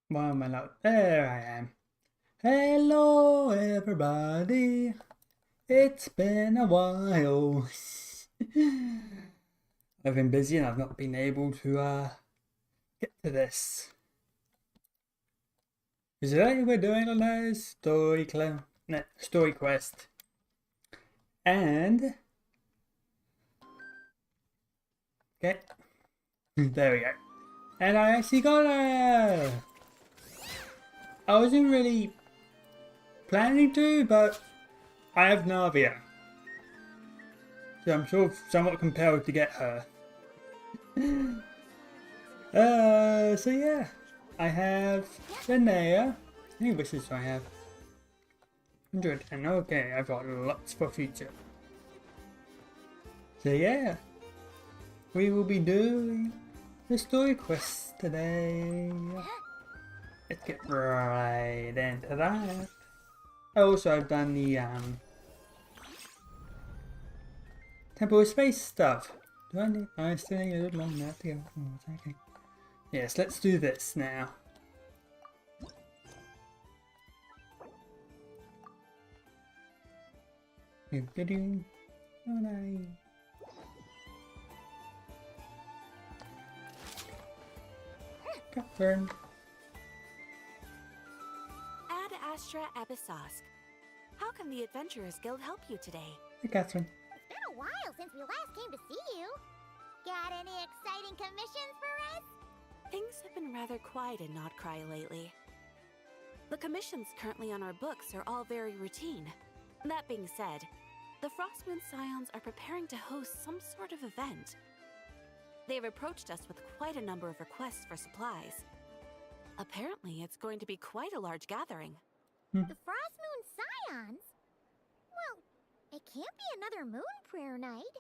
Why am I not? There I am. Hello, everybody. It's been a while. I've been busy and I've not been able to get to this. Today we're doing a nice story quest, and okay, there we go. And I actually got a. I wasn't really planning to, but I have Navia, so I'm sort of somewhat compelled to get her. So yeah, I have Linnea. How many wishes do I have? 100, and okay, I've got lots for future. So yeah, we will be doing the story quest today. Let's get right into that. Also, I've done the Temple of Space stuff. Do I need? I still need a little long that to go. Oh, okay. Yes, let's do this now. Catherine. Ad Astra Episosk. How can the Adventurers Guild help you today? Hey, Catherine. It's been a while since we last came to see you. Got any exciting commissions for us? Things have been rather quiet in Nod-krai lately. The commissions currently on our books are all very routine. That being said, the Frostmoon Scions are preparing to host some sort of event. They've approached us with quite a number of requests for supplies. Apparently, it's going to be quite a large gathering. The Frostmoon Scions? Well, it can't be another moon prayer night.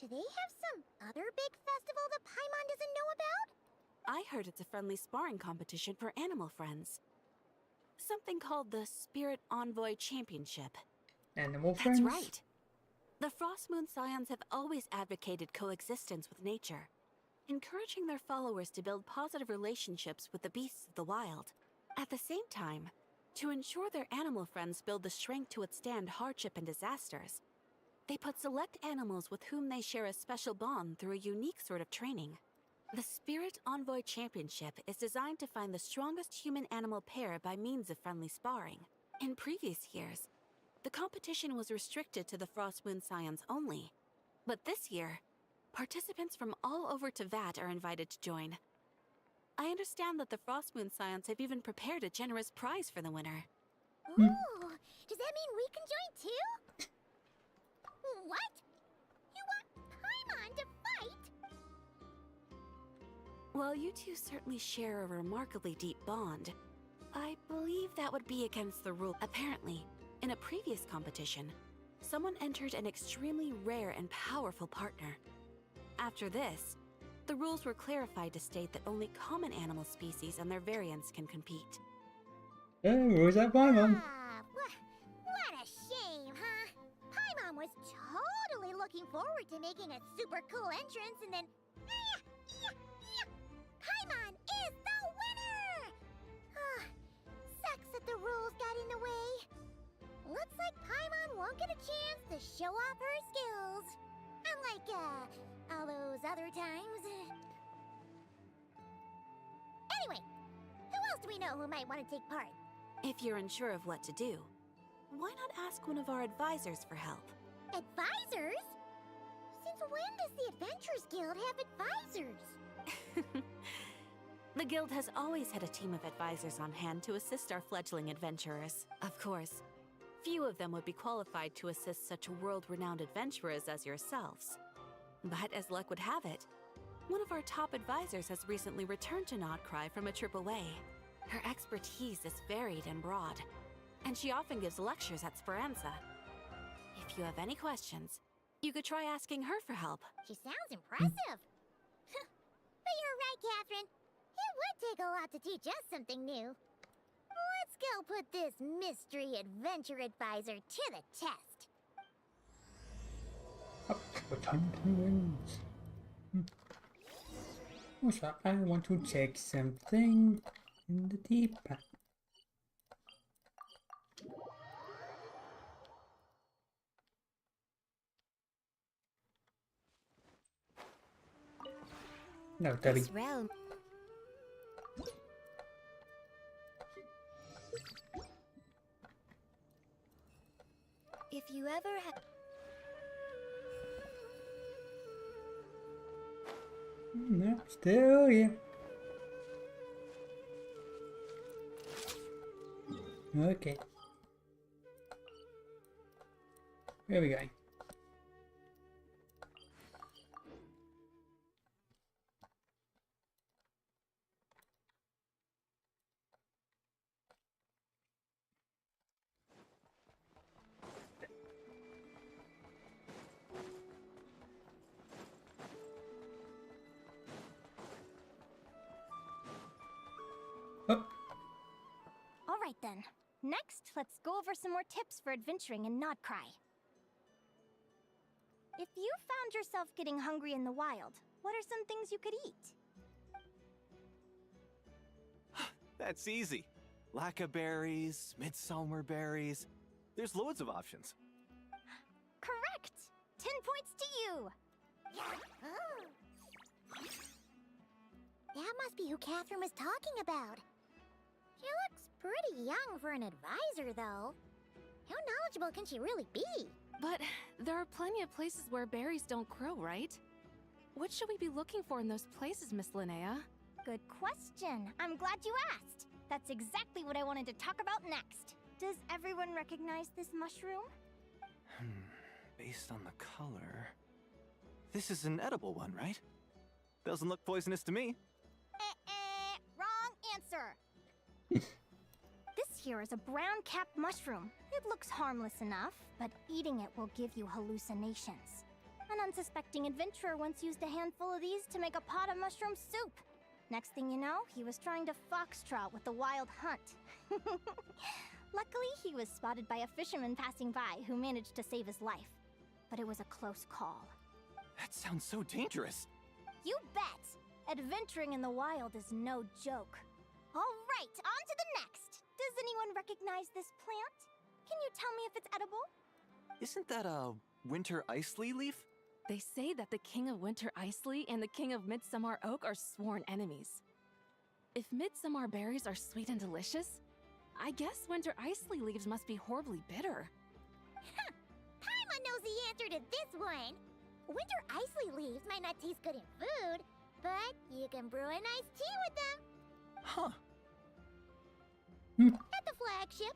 Do they have some other big festival that Paimon doesn't know about? I heard it's a friendly sparring competition for animal friends. Something called the Spirit Envoy Championship. Animal friends? That's right. The Frostmoon Scions have always advocated coexistence with nature, encouraging their followers to build positive relationships with the beasts of the wild. At the same time, to ensure their animal friends build the strength to withstand hardship and disasters, they put select animals with whom they share a special bond through a unique sort of training. The Spirit Envoy Championship is designed to find the strongest human-animal pair by means of friendly sparring. In previous years, the competition was restricted to the Frostmoon Scions only. But this year, participants from all over Teyvat are invited to join. I understand that the Frostmoon Scions have even prepared a generous prize for the winner. Ooh, does that mean we can join too? What? You want Paimon to fight? While you two certainly share a remarkably deep bond, I believe that would be against the rule. Apparently, in a previous competition, someone entered an extremely rare and powerful partner. After this, the rules were clarified to state that only common animal species and their variants can compete. Oh, where's that Paimon? What a shame, huh? Paimon was totally looking forward to making a super cool entrance, and then Paimon is the winner! Sucks that the rules got in the way. Looks like Paimon won't get a chance to show off her skills. Unlike, all those other times. Anyway, who else do we know who might want to take part? If you're unsure of what to do, why not ask one of our advisors for help? Advisors? Since when does the Adventurers Guild have advisors? The guild has always had a team of advisors on hand to assist our fledgling adventurers. Of course, few of them would be qualified to assist such world-renowned adventurers as yourselves. But as luck would have it, one of our top advisors has recently returned to Nod-krai from a trip away. Her expertise is varied and broad, and she often gives lectures at Speranza. If you have any questions, you could try asking her for help. She sounds impressive. But you're right, Catherine. It would take a lot to teach us something new. Let's go put this mystery adventure advisor to the test. Up to 10 wins. Also, I want to check something in the teapot. No, Debbie. This realm. If you ever have. No, still here. Okay. Here we go. Oh, Alright then. Next, let's go over some more tips for adventuring in Nod-krai. If you found yourself getting hungry in the wild, what are some things you could eat? That's easy. Lacca berries, midsummer berries. There's loads of options. Correct! 10 points to you! That must be who Catherine was talking about. She looks pretty young for an advisor, though. How knowledgeable can she really be? But there are plenty of places where berries don't grow, right? What should we be looking for in those places, Miss Linnea? Good question. I'm glad you asked. That's exactly what I wanted to talk about next. Does everyone recognize this mushroom? Based on the color... This is an edible one, right? Doesn't look poisonous to me. Wrong answer. This here is a brown-capped mushroom. It looks harmless enough, but eating it will give you hallucinations. An unsuspecting adventurer once used a handful of these to make a pot of mushroom soup. Next thing you know, he was trying to foxtrot with the wild hunt. Luckily, he was spotted by a fisherman passing by who managed to save his life. But it was a close call. That sounds so dangerous. You bet! Adventuring in the wild is no joke. All right, on to the next. Does anyone recognize this plant? Can you tell me if it's edible? Isn't that a winter ice leaf? They say that the King of Winter Icely and the King of Midsummer Oak are sworn enemies. If midsummer berries are sweet and delicious, I guess Winter Icely leaves must be horribly bitter. Paimon knows the answer to this one. Winter Icely leaves might not taste good in food, but you can brew a nice tea with them. Huh. At the flagship.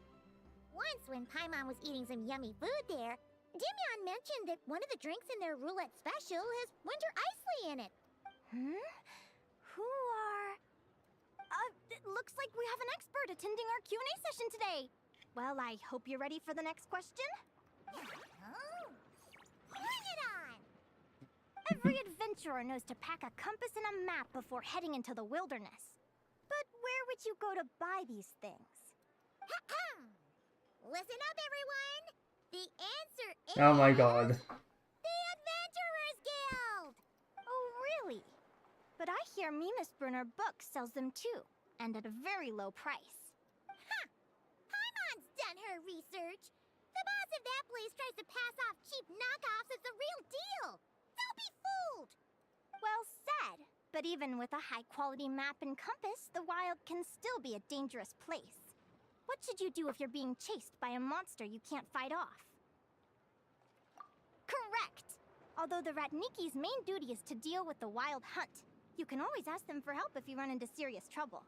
Once when Paimon was eating some yummy food there, Dimyon mentioned that one of the drinks in their roulette special has Winter Icely in it. Who are... it looks like we have an expert attending our Q&A session today. Well, I hope you're ready for the next question. Bring it on! Every adventurer knows to pack a compass and a map before heading into the wilderness. But where would you go to buy these things? Listen up, everyone! The answer is... oh my god. The Adventurers Guild! Oh, really? But I hear Mimasbrunner Books sells them too, and at a very low price. Paimon's done her research. The boss of that place tries to pass off cheap knockoffs as the real deal. Don't be fooled! Well said. But even with a high-quality map and compass, the wild can still be a dangerous place. What should you do if you're being chased by a monster you can't fight off? Correct! Although the Ratniki's main duty is to deal with the wild hunt, you can always ask them for help if you run into serious trouble.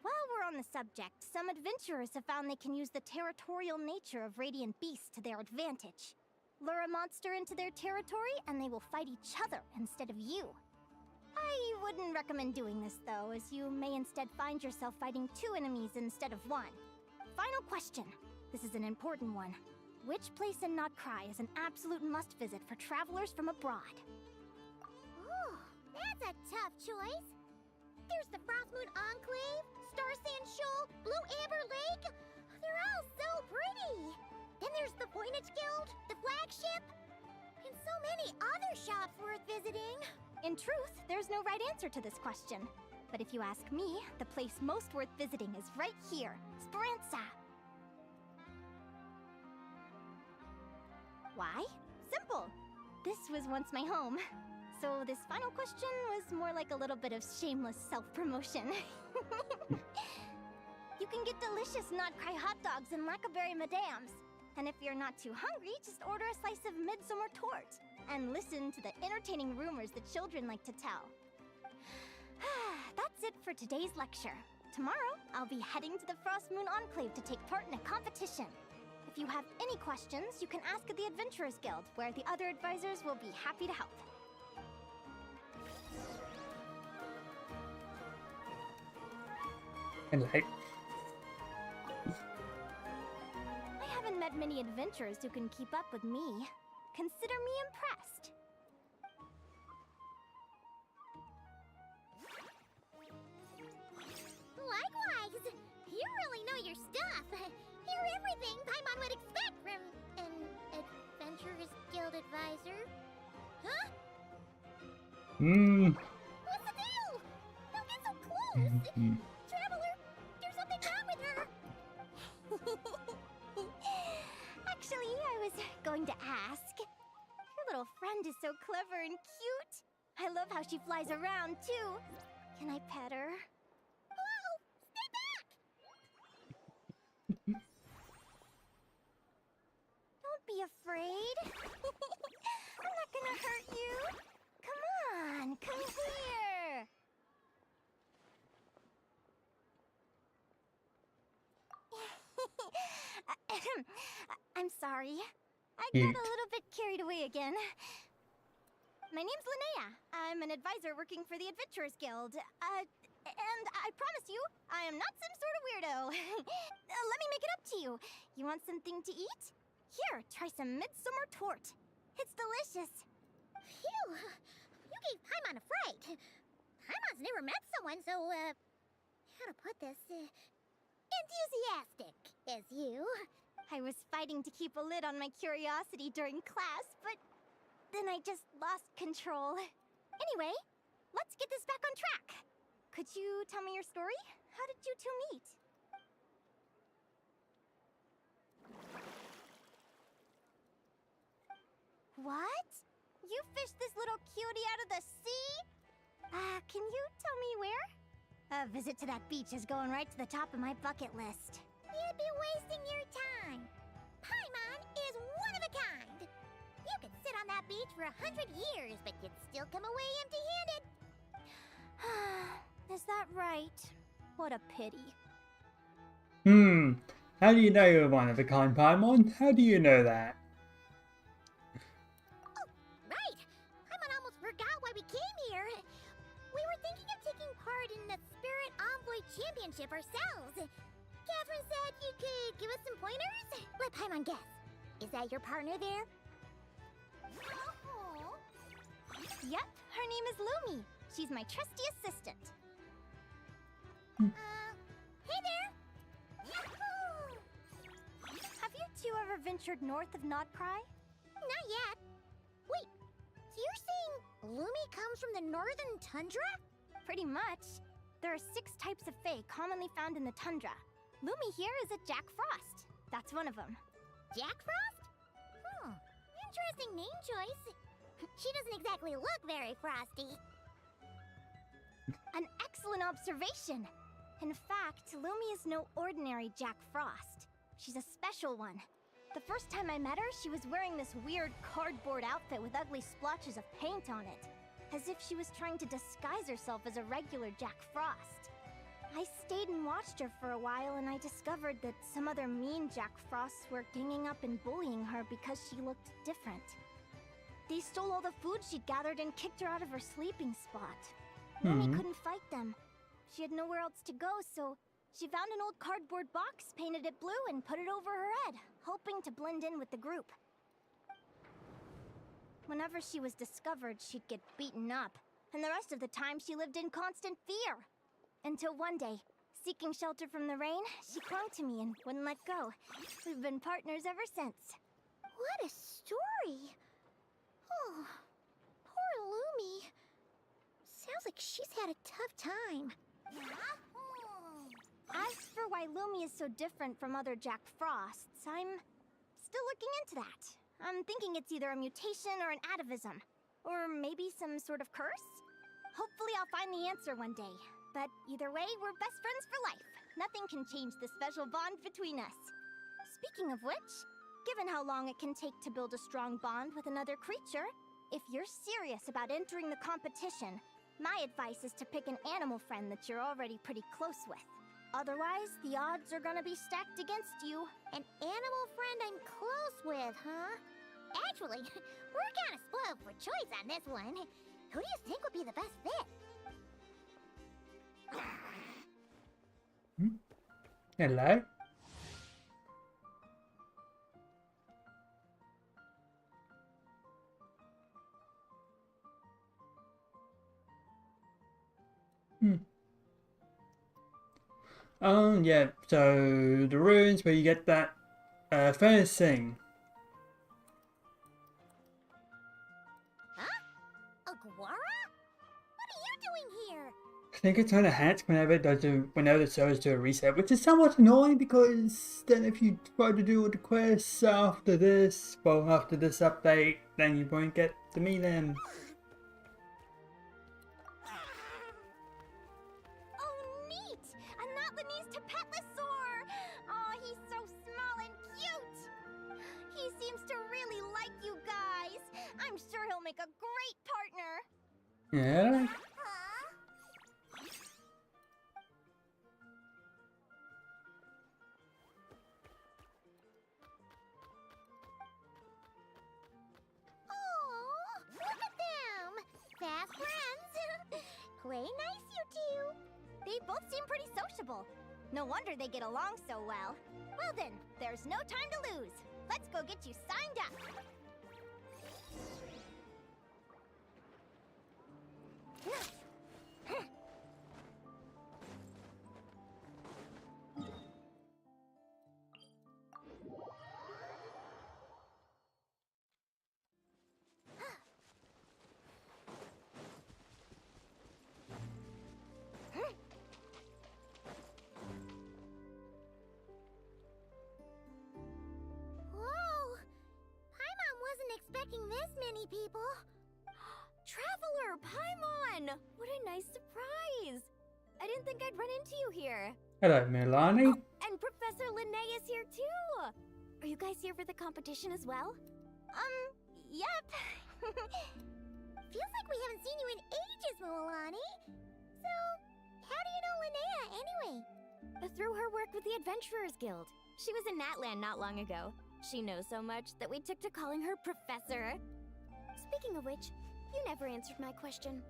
While we're on the subject, some adventurers have found they can use the territorial nature of radiant beasts to their advantage. Lure a monster into their territory and they will fight each other instead of you. I wouldn't recommend doing this though, as you may instead find yourself fighting 2 enemies instead of 1. Final question. This is an important one. Which place in Nod-krai is an absolute must-visit for travelers from abroad? Ooh, that's a tough choice. There's the Frostmoon Enclave, Star Sand Shoal, Blue Amber Lake. They're all so pretty. Then there's the Voynich Guild, the flagship, and so many other shops worth visiting. In truth, there's no right answer to this question. But if you ask me, the place most worth visiting is right here, Speranza. Why? Simple. This was once my home. So this final question was more like a little bit of shameless self-promotion. You can get delicious Nod-krai hot dogs and Lackaberry Madams. And if you're not too hungry, just order a slice of midsummer tort. And listen to the entertaining rumors the children like to tell. That's it for today's lecture. Tomorrow, I'll be heading to the Frost Moon Enclave to take part in a competition. If you have any questions, you can ask at the Adventurers Guild, where the other advisors will be happy to help. And like, I haven't met many adventurers who can keep up with me. Consider me impressed. Likewise! You really know your stuff. You're everything Paimon would expect from an Adventurers Guild advisor. Huh? What's the deal? Don't get so close! Traveler, there's something wrong with her! Actually, I was going to ask. Your little friend is so clever and cute. I love how she flies around, too. Can I pet her? Whoa! Stay back! Don't be afraid. I'm not gonna hurt you. Come on, come here. I'm sorry. I got Cute. a little bit carried away again. My name's Linnea. I'm an advisor working for the Adventurers Guild. And I promise you, I am not some sort of weirdo. Let me make it up to you. You want something to eat? Here, try some midsummer tort. It's delicious. Phew! You gave Paimon a fright. Paimon's never met someone so, how to put this, enthusiastic as you. I was fighting to keep a lid on my curiosity during class, but then I just lost control. Anyway, let's get this back on track. Could you tell me your story? How did you two meet? What? You fished this little cutie out of the sea? Can you tell me where? A visit to that beach is going right to the top of my bucket list. You'd be wasting your time. Paimon is one of a kind. You could sit on that beach for 100 years, but you'd still come away empty-handed. Is that right? What a pity. How do you know you're one of a kind, Paimon? How do you know that? Oh, right. Paimon almost forgot why we came here. We were thinking of taking part in the Spirit Envoy Championship ourselves. Catherine said you could give us some pointers? Let Paimon guess. Is that your partner there? Oh. Yep, her name is Lumi. She's my trusty assistant. Hey there! Yahoo! Have you two ever ventured north of Nod-krai? Not yet. Wait, so you're saying Lumi comes from the northern tundra? Pretty much. There are 6 types of fae commonly found in the tundra. Lumi here is a Jack Frost. That's one of them. Jack Frost? Interesting name choice. She doesn't exactly look very frosty. An excellent observation. In fact, Lumi is no ordinary Jack Frost. She's a special one. The first time I met her, she was wearing this weird cardboard outfit with ugly splotches of paint on it, as if she was trying to disguise herself as a regular Jack Frost. I stayed and watched her for a while, and I discovered that some other mean Jack Frosts were ganging up and bullying her because she looked different. They stole all the food she'd gathered and kicked her out of her sleeping spot. Lumi couldn't fight them. She had nowhere else to go, so she found an old cardboard box, painted it blue, and put it over her head, hoping to blend in with the group. Whenever she was discovered, she'd get beaten up, and the rest of the time she lived in constant fear. Until one day, seeking shelter from the rain, she clung to me and wouldn't let go. We've been partners ever since. What a story! Oh, poor Lumi. Sounds like she's had a tough time. As for why Lumi is so different from other Jack Frosts, I'm still looking into that. I'm thinking it's either a mutation or an atavism. Or maybe some sort of curse? Hopefully I'll find the answer one day. But either way, we're best friends for life. Nothing can change the special bond between us. Speaking of which, given how long it can take to build a strong bond with another creature, if you're serious about entering the competition, my advice is to pick an animal friend that you're already pretty close with. Otherwise, the odds are gonna be stacked against you. An animal friend I'm close with, huh? Actually, we're kinda spoiled for choice on this one. Who do you think would be the best fit? Hello. Yeah, so the ruins where you get that first thing. Huh? Aguara? What are you doing here? I think it's on a hatch whenever whenever the servers do a reset, which is somewhat annoying because then if you try to do all the quests after this, well after this update, then you won't get to meet them. Oh, neat! A Notlinese Tapetlosaur! Oh, he's so small and cute! He seems to really like you guys. I'm sure he'll make a great partner. Yeah. Oh, look at them! Fast friends! Play nice, you two! They both seem pretty sociable. No wonder they get along so well. Well then, there's no time to lose. Let's go get you signed up. Whoa! Paimon wasn't expecting this many people. Traveler, Paimon! What a nice surprise! I didn't think I'd run into you here. Hello, Milani. Oh, and Professor Linnea is here too! Are you guys here for the competition as well? Yep. Feels like we haven't seen you in ages, Mualani. So, how do you know Linnea anyway? Through her work with the Adventurers Guild. She was in Natland not long ago. She knows so much that we took to calling her Professor. Speaking of which, you never answered my question.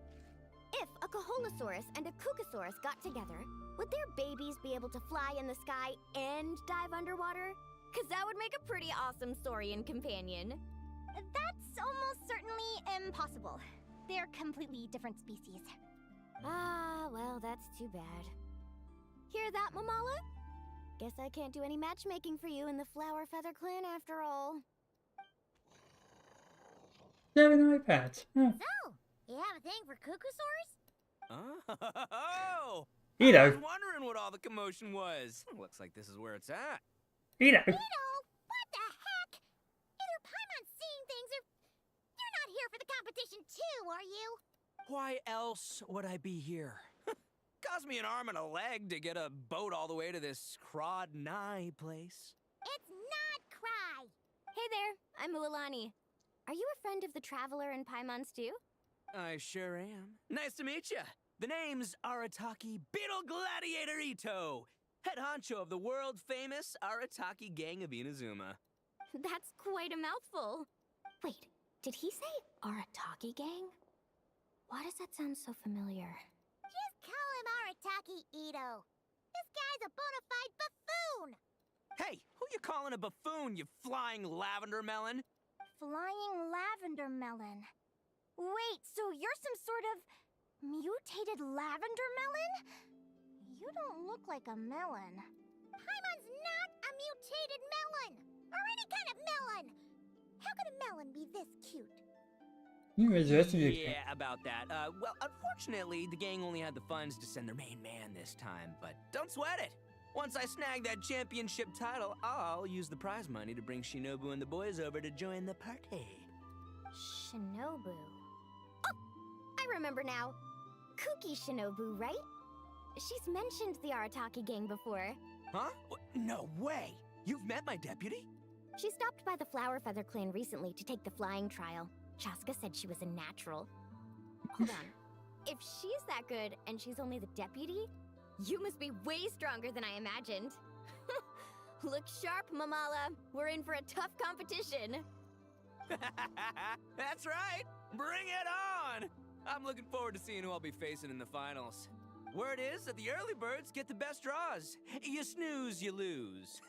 If a Caholosaurus and a Kukasaurus got together, would their babies be able to fly in the sky and dive underwater? 'Cause that would make a pretty awesome Saurian companion. That's almost certainly impossible. They're completely different species. Ah, well, that's too bad. Hear that, Mamala? Guess I can't do any matchmaking for you in the Flower Feather Clan after all. 7 iPads. Oh. So, you have a thing for Kukusaurs? Oh! I Ito. was wondering what all the commotion was. Looks like this is where it's at. Ito. What the heck? Either Paimon's seeing things or you're not here for the competition too, are you? Why else would I be here? Cost me an arm and a leg to get a boat all the way to this Nod-krai place. It's Nod-krai. Hey there, I'm Mualani. Are you a friend of the Traveler and Paimon's too? I sure am. Nice to meet you. The name's Arataki Beetle Gladiator Ito, head honcho of the world-famous Arataki gang of Inazuma. That's quite a mouthful. Wait, did he say Arataki gang? Why does that sound so familiar? Just call him Arataki Ito. This guy's a bona fide buffoon. Hey, who you calling a buffoon, you flying lavender melon? Flying lavender melon. Wait, so you're some sort of mutated lavender melon? You don't look like a melon. Paimon's not a mutated melon! Or any kind of melon! How could a melon be this cute? You read the rest of your Yeah, about that. Well, unfortunately, the gang only had the funds to send their main man this time, but don't sweat it. Once I snag that championship title, I'll use the prize money to bring Shinobu and the boys over to join the party. Shinobu. Oh! I remember now. Kuki Shinobu, right? She's mentioned the Arataki gang before. Huh? No way! You've met my deputy? She stopped by the Flower Feather clan recently to take the flying trial. Chaska said she was a natural. Hold on. If she's that good and she's only the deputy, you must be way stronger than I imagined. Look sharp, Mamala. We're in for a tough competition. That's right! Bring it on! I'm looking forward to seeing who I'll be facing in the finals. Word is that the early birds get the best draws. You snooze, you lose.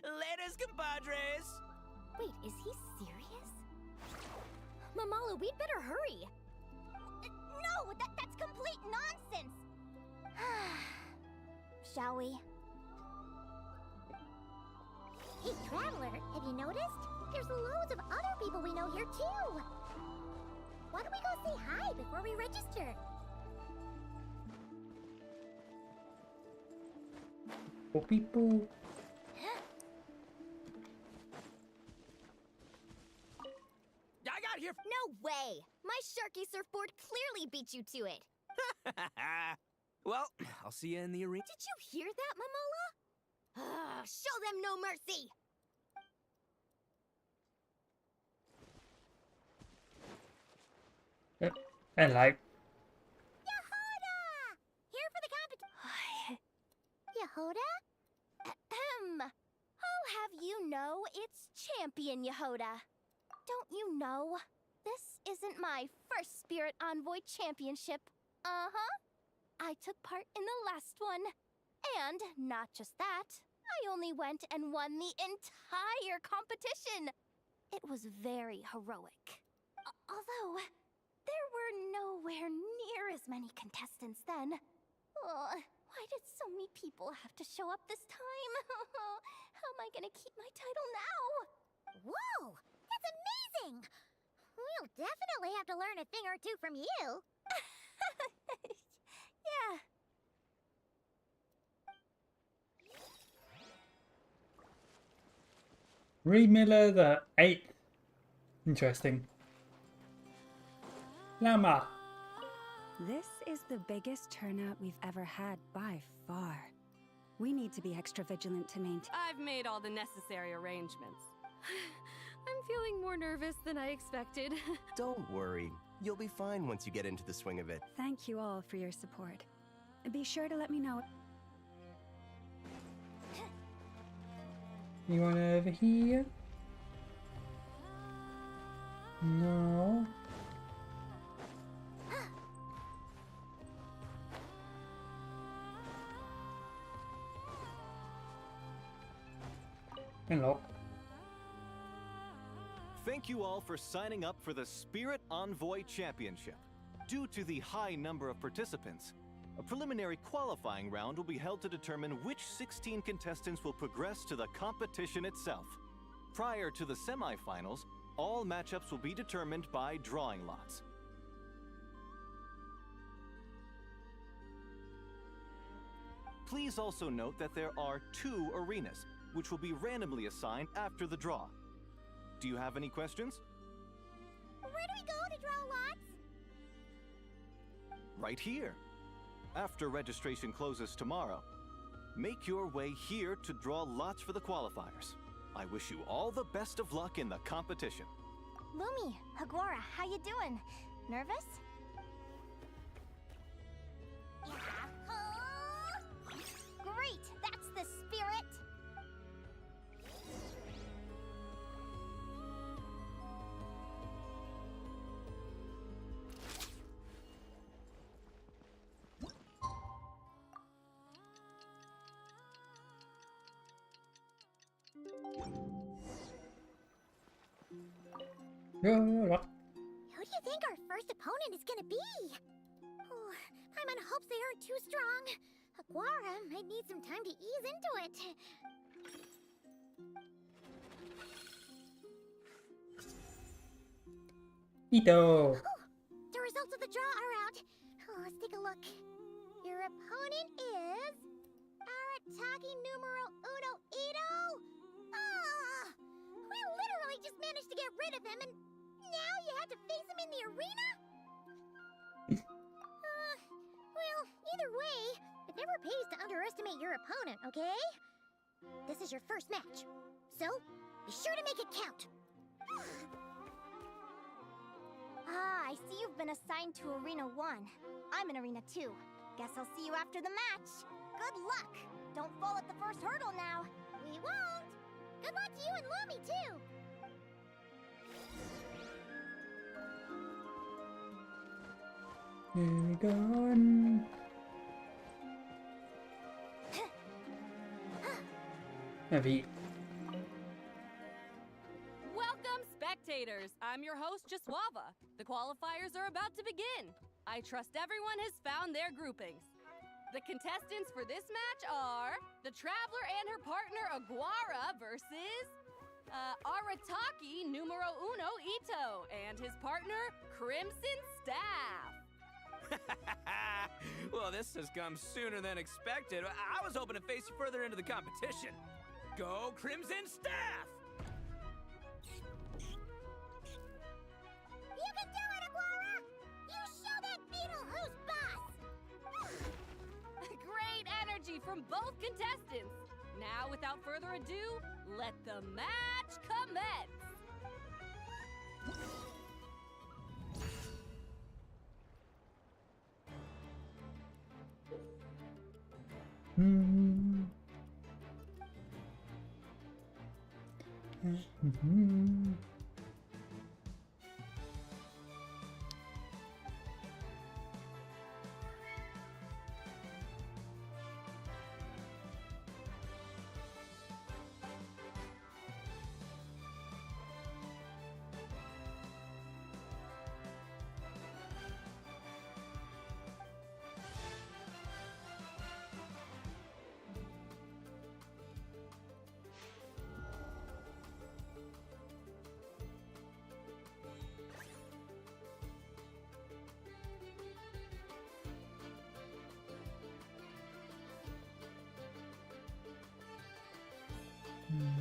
Laters, compadres! Wait, is he serious? Mamala, we'd better hurry. No, that's complete nonsense! Shall we? Hey, Traveler, have you noticed? There's loads of other people we know here, too! Why don't we go say hi before we register? For people. I got here. No way! My Sharky surfboard clearly beat you to it. Well, I'll see you in the arena. Did you hear that, Mamala? Show them no mercy! And like, Yehoda! Here for the competition. Yehoda? Ahem. I'll have you know it's Champion Yehoda. Don't you know? This isn't my first Spirit Envoy Championship. Uh-huh. I took part in the last one. And not just that, I only went and won the entire competition. It was very heroic. Although, there were nowhere near as many contestants then. Why did so many people have to show up this time? How am I gonna keep my title now? Whoa! That's amazing! We'll definitely have to learn a thing or two from you. Yeah. Reed Miller the 8th. Interesting. Lama. This is the biggest turnout we've ever had by far. We need to be extra vigilant to maintain. I've made all the necessary arrangements. I'm feeling more nervous than I expected. Don't worry. You'll be fine once you get into the swing of it. Thank you all for your support. Be sure to let me know. You want over here? No. Hello. Thank you all for signing up for the Spirit Envoy Championship. Due to the high number of participants, a preliminary qualifying round will be held to determine which 16 contestants will progress to the competition itself. Prior to the semifinals, all matchups will be determined by drawing lots. Please also note that there are 2 arenas, which will be randomly assigned after the draw. Do you have any questions? Where do we go to draw lots? Right here. After registration closes tomorrow, make your way here to draw lots for the qualifiers. I wish you all the best of luck in the competition. Lumi, Hagwara, how you doing? Nervous? Great, that's the spirit! Yeah. Who do you think our first opponent is gonna be? Oh, Paimon hopes they aren't too strong. Aguara might need some time to ease into it. Ito. The results of the draw are out. Oh, let's take a look. Your opponent is Arataki numero uno Ito. Ah, we literally just managed to get rid of him, and now you have to face him in the arena. Well, either way, it never pays to underestimate your opponent, okay? This is your first match, so be sure to make it count. Ah, I see you've been assigned to Arena 1. I'm in Arena 2. Guess I'll see you after the match. Good luck! Don't fall at the first hurdle now. We won't. Good luck to you and Lumi, too. Here we go on. Heavy. Welcome, spectators! I'm your host, Jaswava. The qualifiers are about to begin. I trust everyone has found their groupings. The contestants for this match are the Traveler and her partner Aguara versus Arataki numero uno Ito and his partner Crimson Staff. Well, this has come sooner than expected. I was hoping to face you further into the competition. Go Crimson Staff! You can do it, Aguara! You show that beetle who's boss! Great energy from both contestants. Now, without further ado, let the match commence.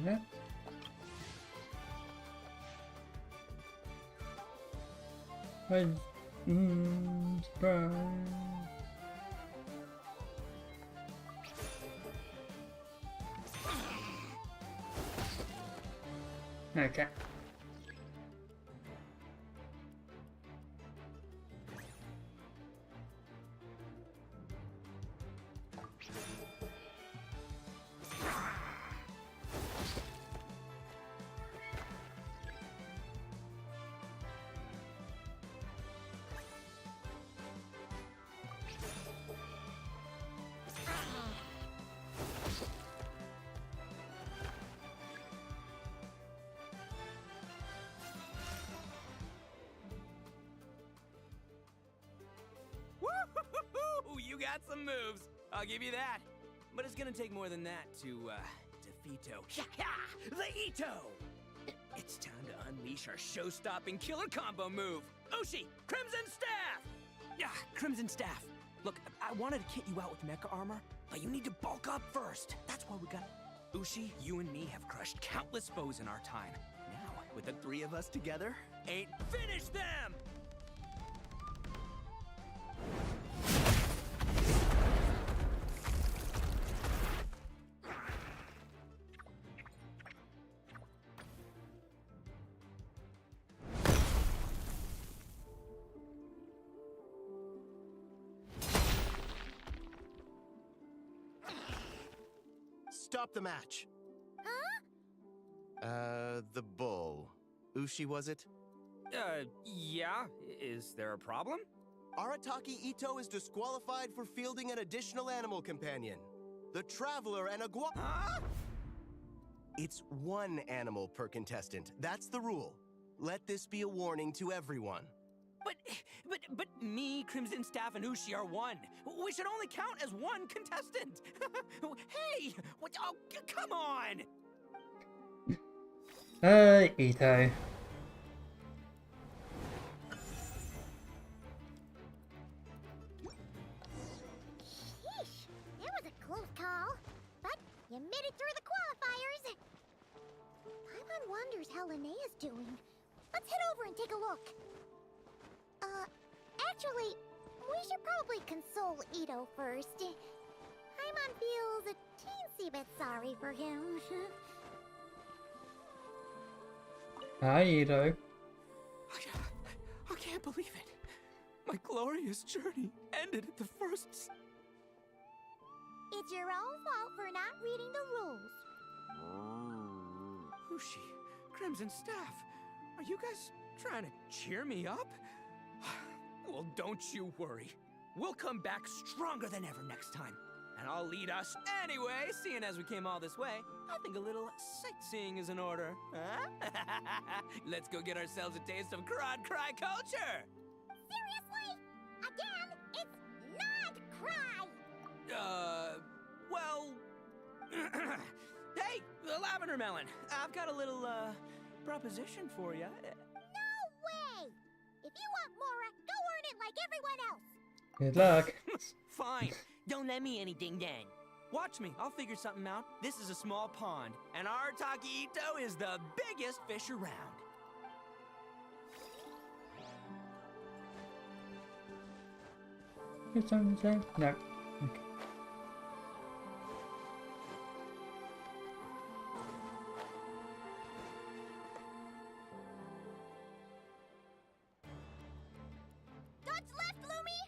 Yeah. Surprise. Okay. Woo-hoo-hoo-hoo! You got some moves. I'll give you that. But it's gonna take more than that to defeat Ito. The Ito! It's time to unleash our show-stopping killer combo move. Ushi, Crimson Staff! Yeah, Crimson Staff. Look, I wanted to kit you out with mecha armor, but you need to bulk up first. That's why we got... Ushi, you and me have crushed countless foes in our time. Now, with the three of us together, ain't finish them! Stop the match. Huh? The bull. Ushi, was it? Yeah? Is there a problem? Arataki Ito is disqualified for fielding an additional animal companion. The Traveler and Huh? It's one animal per contestant. That's the rule. Let this be a warning to everyone. But me, Crimson Staff, and Ushi are one. We should only count as one contestant. Hey, what? Oh, come on! Ito. wonders how Linnea's doing. Let's head over and take a look. Actually, we should probably console Ito first. Paimon feels a teensy bit sorry for him. Hi, Ito. I can't believe it. My glorious journey ended at the first... It's your own fault for not reading the rules. Who's she? Crimson Staff. Are you guys trying to cheer me up? Well, don't you worry. We'll come back stronger than ever next time. And I'll lead us anyway, seeing as we came all this way. I think a little sightseeing is in order. Huh? Let's go get ourselves a taste of Nod-krai culture! Seriously? Again? It's Nod-krai! Well... Hey, the lavender melon. I've got a little, proposition for you. No way! If you want more, go earn it like everyone else! Good luck. Fine. Don't let me anything then. Watch me. I'll figure something out. This is a small pond, and our Ito is the biggest fish around. Is something to say? No. Okay. Dodge left, Lumi!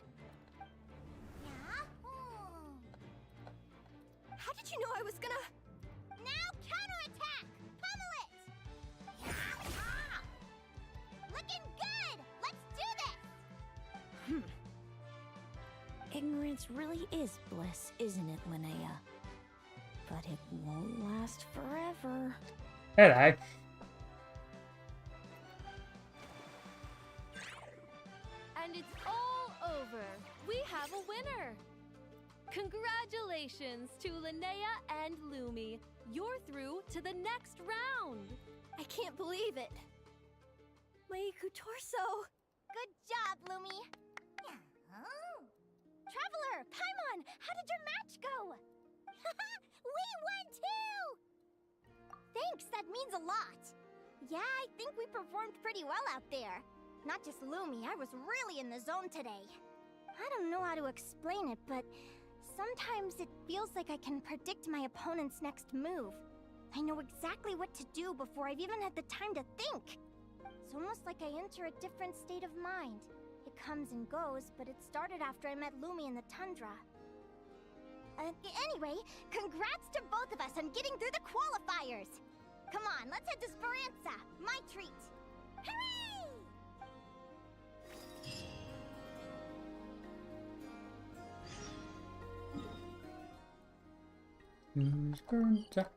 Yeah? How did you know I was gonna... Now counterattack! Pummel it! Yeah! Looking good! Let's do this! Ignorance really is bliss, isn't it, Linnea? But it won't last forever. Hello. And it's all over. We have a winner. Congratulations to Linnea and Lumi. You're through to the next round. I can't believe it. Maiku Torso. Good job, Lumi! Oh. Traveler, Paimon, how did your match go? We won too! Thanks, that means a lot. Yeah, I think we performed pretty well out there. Not just Lumi, I was really in the zone today. I don't know how to explain it, but sometimes it feels like I can predict my opponent's next move. I know exactly what to do before I've even had the time to think. It's almost like I enter a different state of mind. It comes and goes, but it started after I met Lumi in the tundra. Anyway, congrats to both of us on getting through the qualifiers! Come on, let's head to Speranza, my treat! Hooray! Speranza.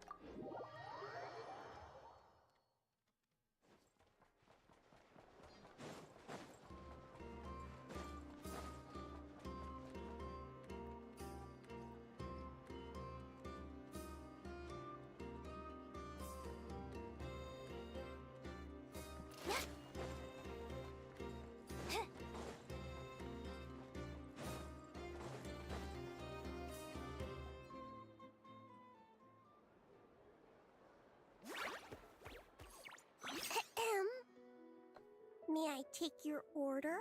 May I take your order?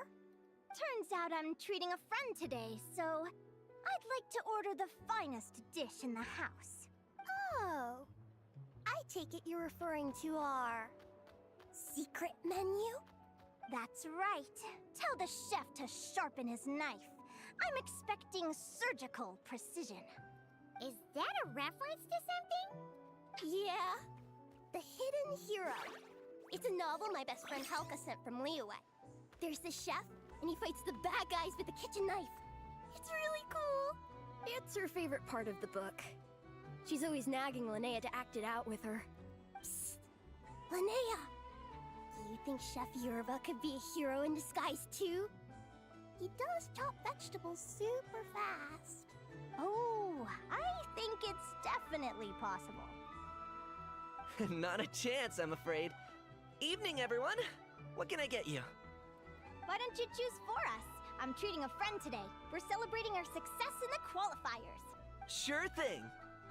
Turns out I'm treating a friend today, so I'd like to order the finest dish in the house. Oh, I take it you're referring to our secret menu? That's right. Tell the chef to sharpen his knife. I'm expecting surgical precision. Is that a reference to something? Yeah. The Hidden Hero. It's a novel my best friend Halka sent from Liyue. There's the chef, and he fights the bad guys with a kitchen knife. It's really cool. It's her favorite part of the book. She's always nagging Linnea to act it out with her. Psst. Linnea! Do you think Chef Yerba could be a hero in disguise too? He does chop vegetables super fast. Oh, I think it's definitely possible. Not a chance, I'm afraid. Evening, everyone. What can I get you? Why don't you choose for us? I'm treating a friend today. We're celebrating our success in the qualifiers. Sure thing.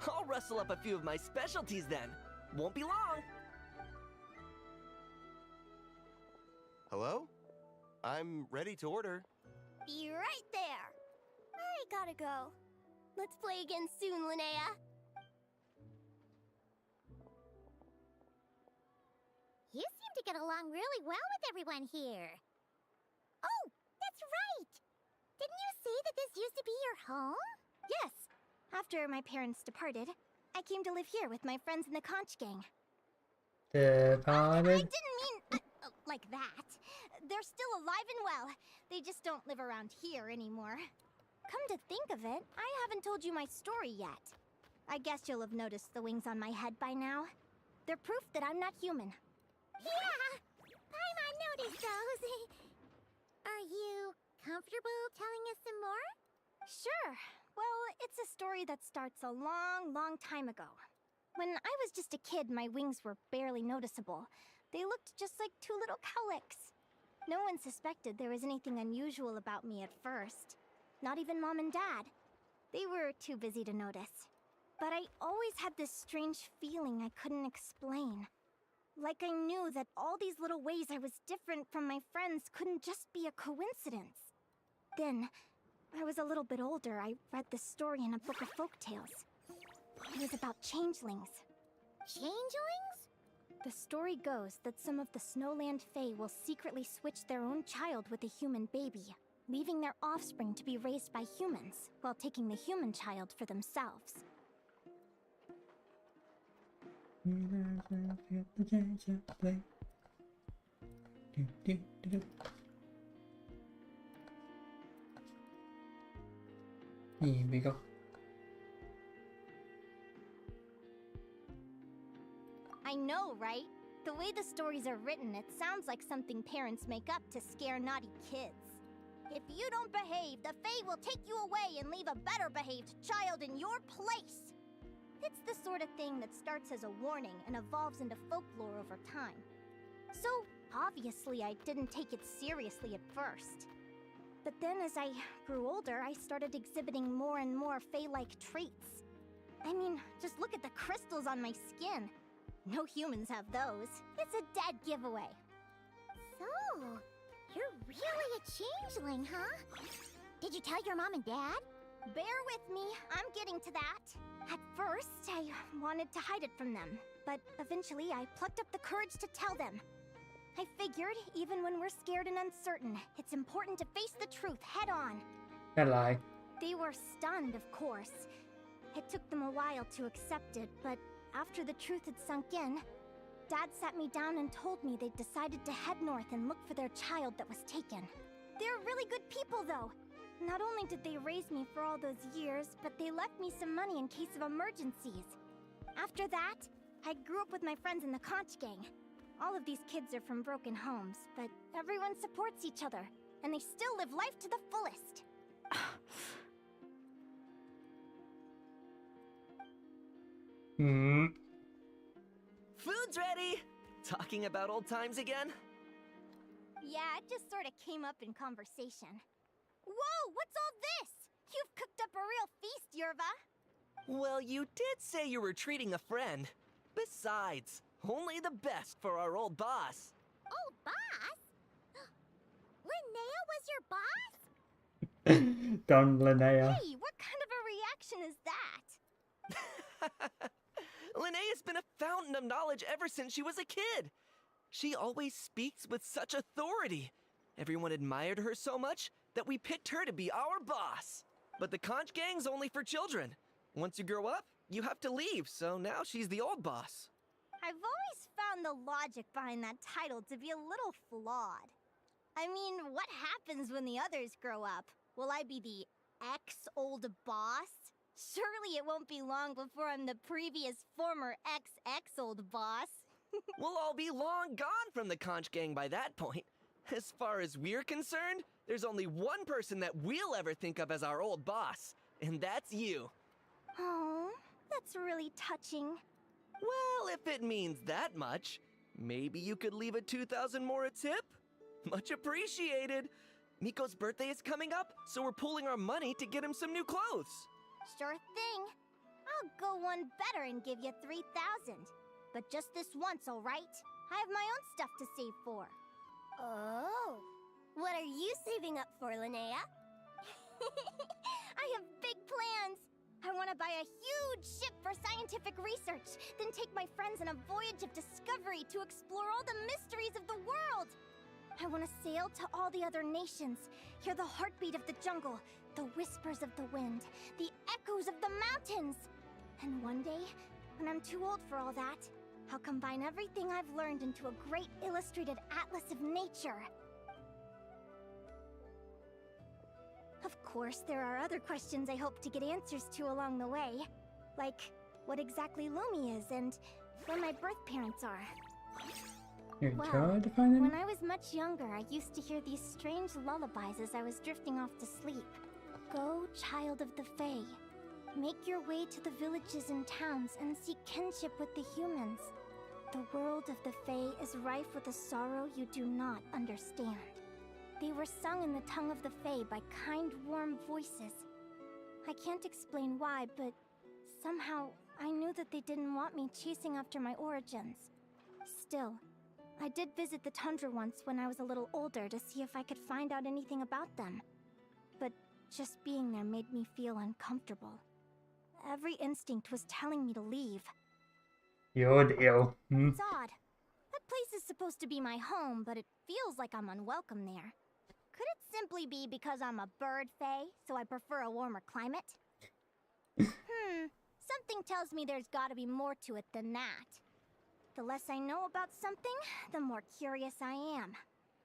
I'll rustle up a few of my specialties then. Won't be long. Hello? I'm ready to order. Be right there. I gotta go. Let's play again soon, Linnea. You seem to get along really well with everyone here. Oh, that's right! Didn't you say that this used to be your home? Yes. After my parents departed, I came to live here with my friends in the conch gang. I Departed. didn't mean like that. They're still alive and well. They just don't live around here anymore. Come to think of it, I haven't told you my story yet. I guess you'll have noticed the wings on my head by now. They're proof that I'm not human. Yeah! Paimon noticed those. Are you comfortable telling us some more? Sure. Well, it's a story that starts a long, long time ago. When I was just a kid, my wings were barely noticeable. They looked just like two little cowlicks. No one suspected there was anything unusual about me at first. Not even Mom and Dad. They were too busy to notice. But I always had this strange feeling I couldn't explain. Like I knew that all these little ways I was different from my friends couldn't just be a coincidence. Then, I was a little bit older, I read this story in a book of folktales. It was about changelings. Changelings? The story goes that some of the Snowland Fae will secretly switch their own child with a human baby, leaving their offspring to be raised by humans, while taking the human child for themselves. Here we go. I know, right? The way the stories are written, it sounds like something parents make up to scare naughty kids. If you don't behave, the Fae will take you away and leave a better behaved child in your place. It's the sort of thing that starts as a warning and evolves into folklore over time. So, obviously, I didn't take it seriously at first. But then as I grew older, I started exhibiting more and more Fae-like traits. I mean, just look at the crystals on my skin. No humans have those. It's a dead giveaway. So, you're really a changeling, huh? Did you tell your mom and dad? Bear with me, I'm getting to that. At first, I wanted to hide it from them, but eventually I plucked up the courage to tell them. I figured, even when we're scared and uncertain, it's important to face the truth head on. That lie. They were stunned, of course. It took them a while to accept it, but after the truth had sunk in, Dad sat me down and told me they'd decided to head north and look for their child that was taken. They're really good people, though. Not only did they raise me for all those years, but they left me some money in case of emergencies. After that, I grew up with my friends in the conch gang. All of these kids are from broken homes, but everyone supports each other, and they still live life to the fullest. Food's ready! Talking about old times again? Yeah, it just sort of came up in conversation. Whoa, what's all this? You've cooked up a real feast, Yerva. Well, you did say you were treating a friend. Besides, only the best for our old boss. Old boss? Linnea was your boss? Done, Linnea. Hey, what kind of a reaction is that? Linnea's been a fountain of knowledge ever since she was a kid. She always speaks with such authority. Everyone admired her so much that we picked her to be our boss. But the conch gang's only for children. Once you grow up, you have to leave, so now she's the old boss. I've always found the logic behind that title to be a little flawed. I mean, what happens when the others grow up? Will I be the ex-old boss? Surely it won't be long before I'm the previous former ex-old boss. We'll all be long gone from the conch gang by that point. As far as we're concerned, there's only one person that we'll ever think of as our old boss, and that's you. Oh, that's really touching. Well, if it means that much, maybe you could leave a 2,000 more a tip? Much appreciated. Miko's birthday is coming up, so we're pooling our money to get him some new clothes. Sure thing. I'll go one better and give you 3,000. But just this once, all right? I have my own stuff to save for. Oh, what are you saving up for, Linnea? I have big plans. I want to buy a huge ship for scientific research, then take my friends on a voyage of discovery to explore all the mysteries of the world. I want to sail to all the other nations, hear the heartbeat of the jungle, the whispers of the wind, the echoes of the mountains. And one day, when I'm too old for all that, I'll combine everything I've learned into a great illustrated atlas of nature. Of course, there are other questions I hope to get answers to along the way. Like, what exactly Lumi is and where my birth parents are. You're Well, trying to find when them? I was much younger, I used to hear these strange lullabies as I was drifting off to sleep. Go, child of the Fae. Make your way to the villages and towns and seek kinship with the humans. The world of the Fae is rife with a sorrow you do not understand. They were sung in the tongue of the Fae by kind, warm voices. I can't explain why, but somehow I knew that they didn't want me chasing after my origins. Still, I did visit the tundra once when I was a little older to see if I could find out anything about them. But just being there made me feel uncomfortable. Every instinct was telling me to leave. You're ill. It's odd. That place is supposed to be my home, but it feels like I'm unwelcome there. Could it simply be because I'm a bird fae, so I prefer a warmer climate? Something tells me there's gotta be more to it than that. The less I know about something, the more curious I am.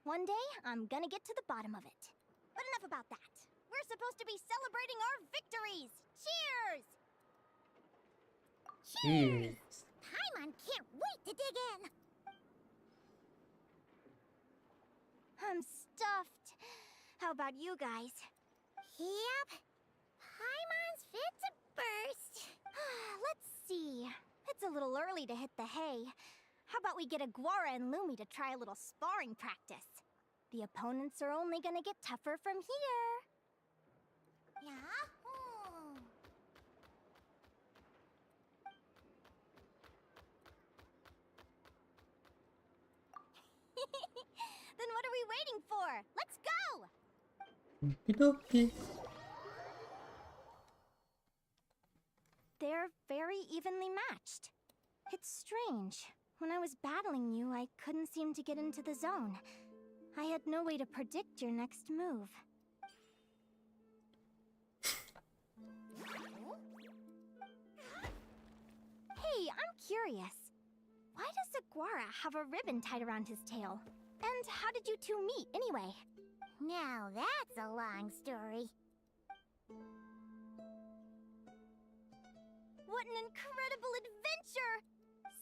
One day, I'm gonna get to the bottom of it. But enough about that. We're supposed to be celebrating our victories! Cheers! Jeez. Paimon can't wait to dig in! I'm stuffed. How about you guys? Yep. Paimon's fit to burst. Let's see. It's a little early to hit the hay. How about we get Aguara and Lumi to try a little sparring practice? The opponents are only gonna get tougher from here. Yahoo! Then what are we waiting for? Let's go! Okey-dokey. They're very evenly matched. It's strange. When I was battling you, I couldn't seem to get into the zone. I had no way to predict your next move. Hey, I'm curious. Why does Aguara have a ribbon tied around his tail? And how did you two meet, anyway? Now that's a long story. What an incredible adventure!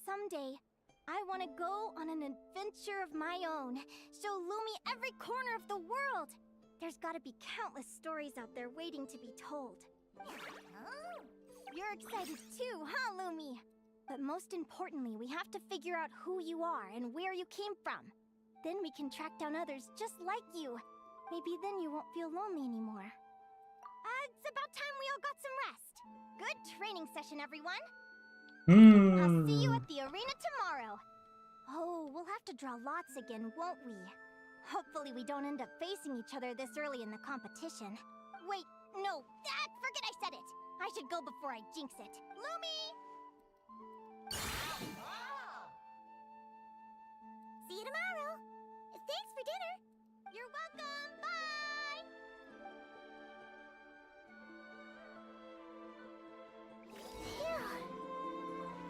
Someday, I want to go on an adventure of my own. Show Lumi every corner of the world. There's gotta be countless stories out there waiting to be told. Oh, You're excited too, huh, Lumi? But most importantly, we have to figure out who you are and where you came from. Then we can track down others just like you. Maybe then you won't feel lonely anymore. It's about time we all got some rest. Good training session, everyone. I'll see you at the arena tomorrow. Oh, we'll have to draw lots again, won't we? Hopefully we don't end up facing each other this early in the competition. Wait, no, forget I said it. I should go before I jinx it. Lumi! see you tomorrow. Thanks for dinner. You're welcome, bye! Phew.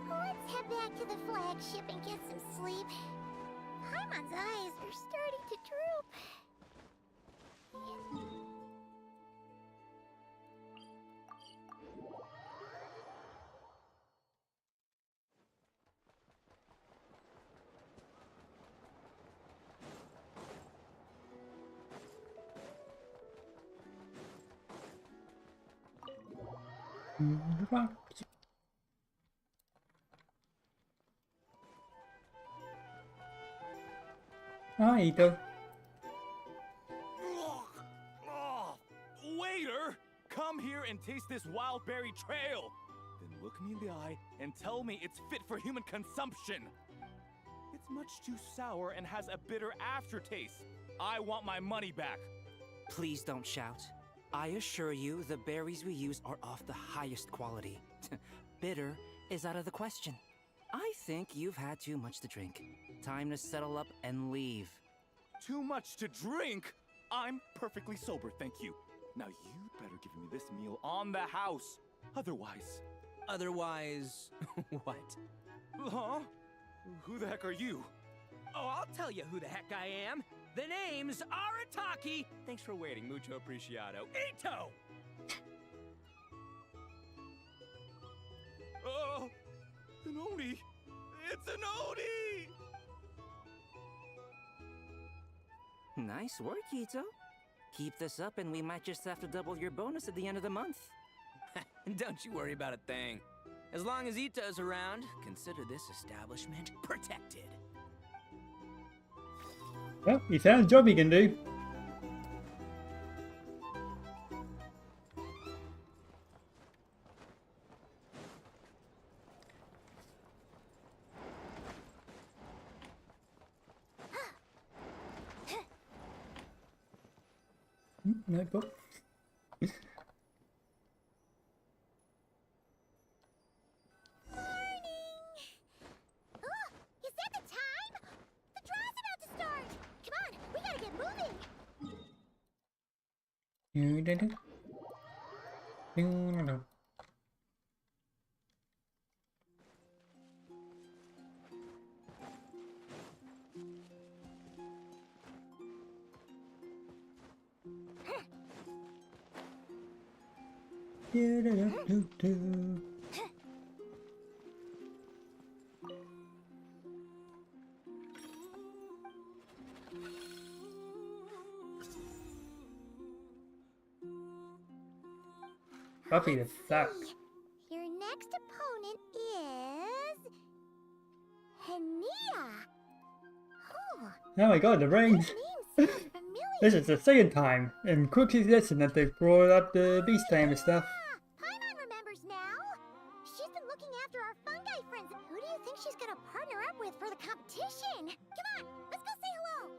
Let's head back to the flagship and get some sleep. Paimon's eyes are starting to droop. Hi, Ethan. Waiter! Come here and taste this wild berry trail! Then look me in the eye and tell me it's fit for human consumption! It's much too sour and has a bitter aftertaste. I want my money back. Please don't shout. I assure you, the berries we use are of the highest quality. Bitter is out of the question. I think you've had too much to drink. Time to settle up and leave. Too much to drink? I'm perfectly sober, thank you. Now you'd better give me this meal on the house. Otherwise... Otherwise, what? Huh? Who the heck are you? Oh, I'll tell you who the heck I am. The name's Arataki. Thanks for waiting, mucho apreciado. Ito! Oh, an Oni! It's an Oni! Nice work, Ito. Keep this up and we might just have to double your bonus at the end of the month. Don't you worry about a thing. As long as Ito's around, consider this establishment protected. Well, he found a job he can do. Notebook. Puppy the suck. Your next opponent is... Linnea. Oh my god, the brains! This is the second time in quick succession that they've brought up the beast tamer stuff. Paimon remembers now. She's been looking after our fungi friends. Who do you think she's gonna partner up with for the competition? Come on, let's go say hello.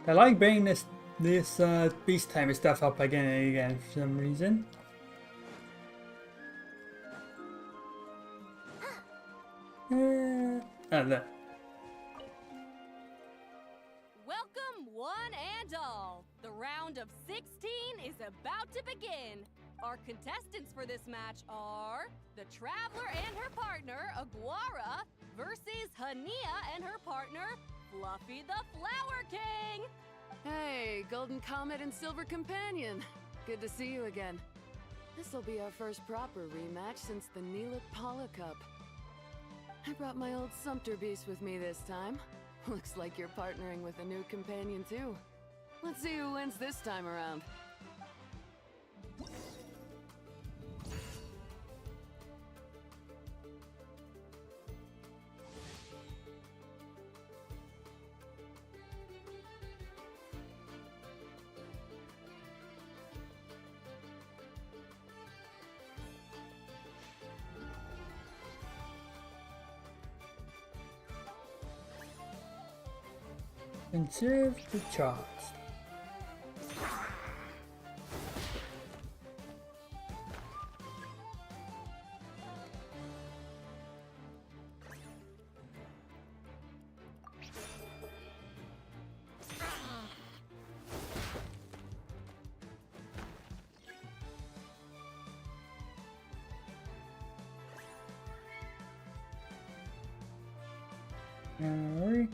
I like bringing this beast tamer stuff up again and again for some reason. Look. Welcome, one and all. The round of 16 is about to begin. Our contestants for this match are the Traveler and her partner, Aguara, versus Linnea and her partner, Fluffy the Flower King. Hey, Golden Comet and Silver Companion. Good to see you again. This'll be our first proper rematch since the Neela Paula Cup. I brought my old Sumpter Beast with me this time. Looks like you're partnering with a new companion too. Let's see who wins this time around. Conserve the charge. Alright.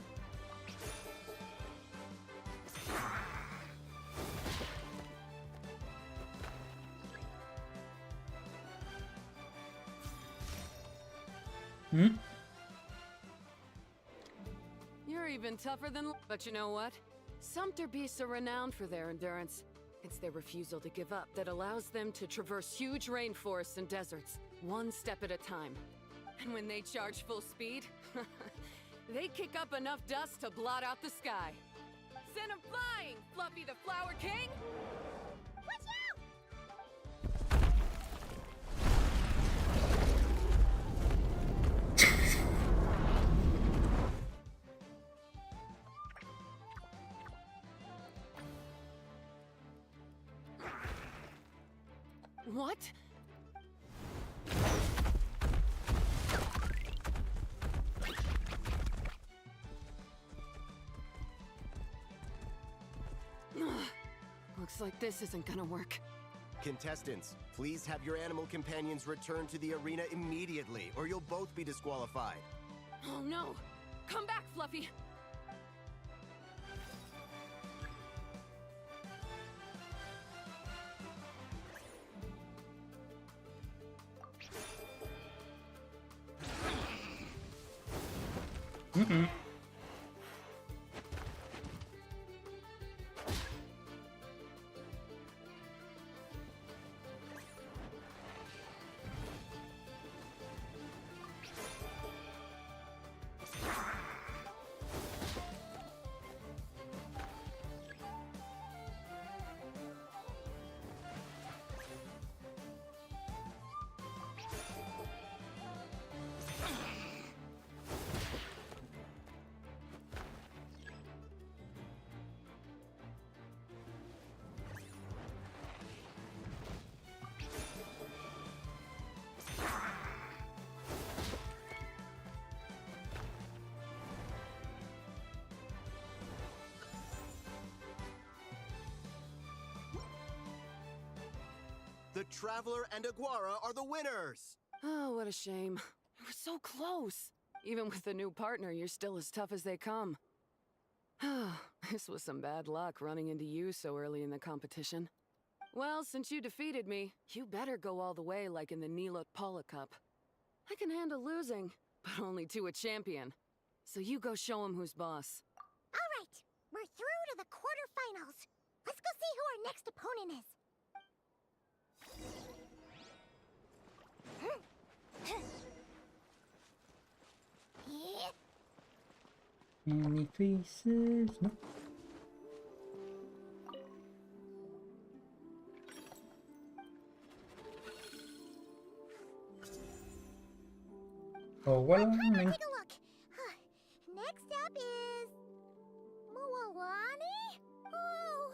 You're even tougher than... But you know what? Sumpter Beasts are renowned for their endurance. It's their refusal to give up that allows them to traverse huge rainforests and deserts, one step at a time. And when they charge full speed, they kick up enough dust to blot out the sky. Send 'em flying, Fluffy the Flower King! Watch out! What? Looks like this isn't gonna work. Contestants, please have your animal companions return to the arena immediately, or you'll both be disqualified. Oh no! Come back, Fluffy! The Traveler and Aguara are the winners! Oh, what a shame. You were so close. Even with the new partner, you're still as tough as they come. This was some bad luck running into you so early in the competition. Well, since you defeated me, you better go all the way like in the Nilot Paula Cup. I can handle losing, but only to a champion. So you go show him who's boss. All right, we're through to the quarterfinals. Let's go see who our next opponent is. Any faces? No. Oh, well, Come on, take a look. Next up is Mualani? Oh,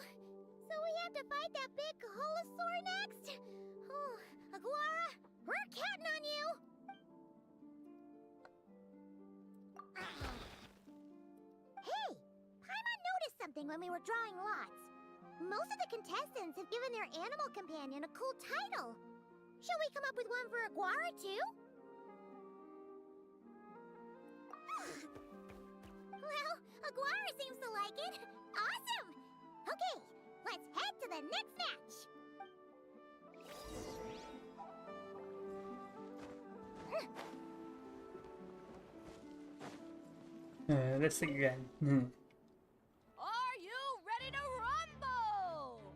so we have to fight that big Holosaur next? Oh, Aguara, we're counting on you. Hey, Paimon noticed something when we were drawing lots. Most of the contestants have given their animal companion a cool title. Should we come up with one for Aguara too? Well, Aguara seems to like it. Awesome! Okay, let's head to the next match. Let's see again. Are you ready to rumble?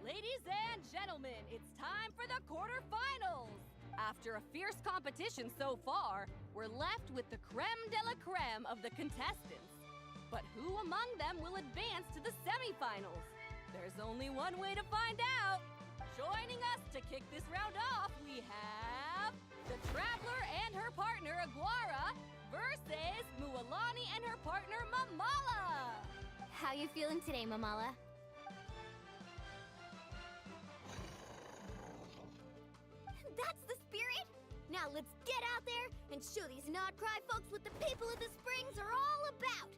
Ladies and gentlemen, it's time for the quarterfinals. After a fierce competition so far, we're left with the creme de la creme of the contestants. But who among them will advance to the semifinals? There's only one way to find out. Joining us to kick this round off, we have the Traveler and her partner Aguara versus Mualani and her partner Mamala. How you feeling today, Mamala? That's the spirit! Now let's get out there and show these Nod-krai folks what the people of the Springs are all about!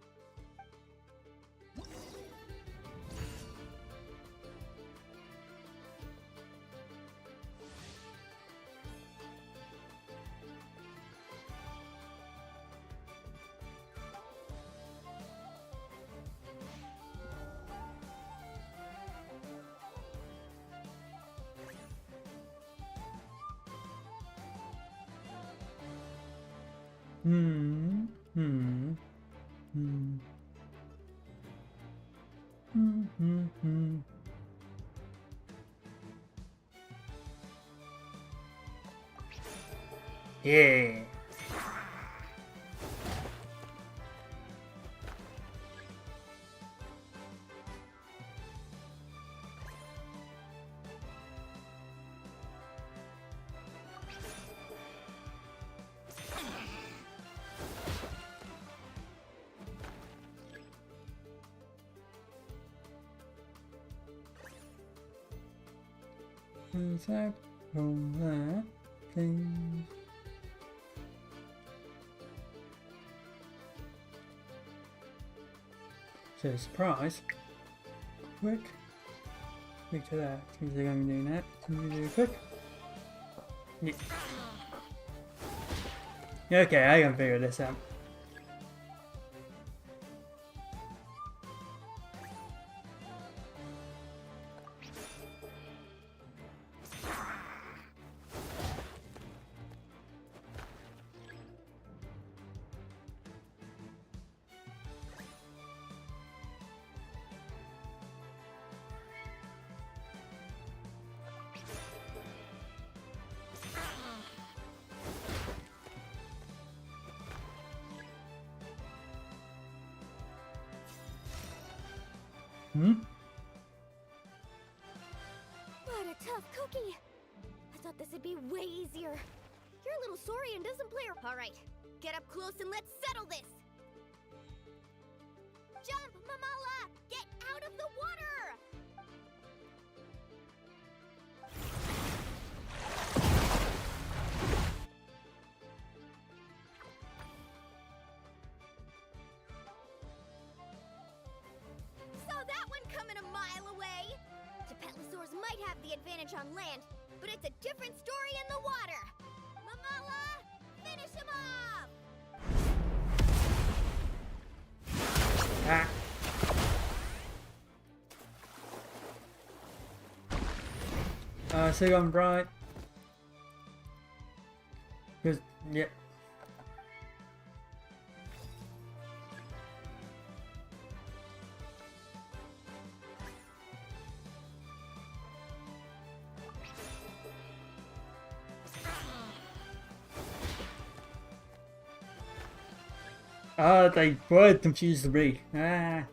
Yeah. Is that From there, please. So surprise. Quick. Quick to that. Seems like I'm doing that. Seems to do quick. Yeah. Okay, I can figure this out. Hmm? What a tough cookie! I thought this would be way easier. Your little Saurian doesn't play. Alright, get up close and let's settle this! Jump, Mamala! Get out of the water! Saw that one coming a mile away! Tepetlosaurs might have the advantage on land, but it's a different story in the water! Mamala, finish him off! Ah. So I'm right. Because, yeah. Ah, they would confuse the breed. Ah.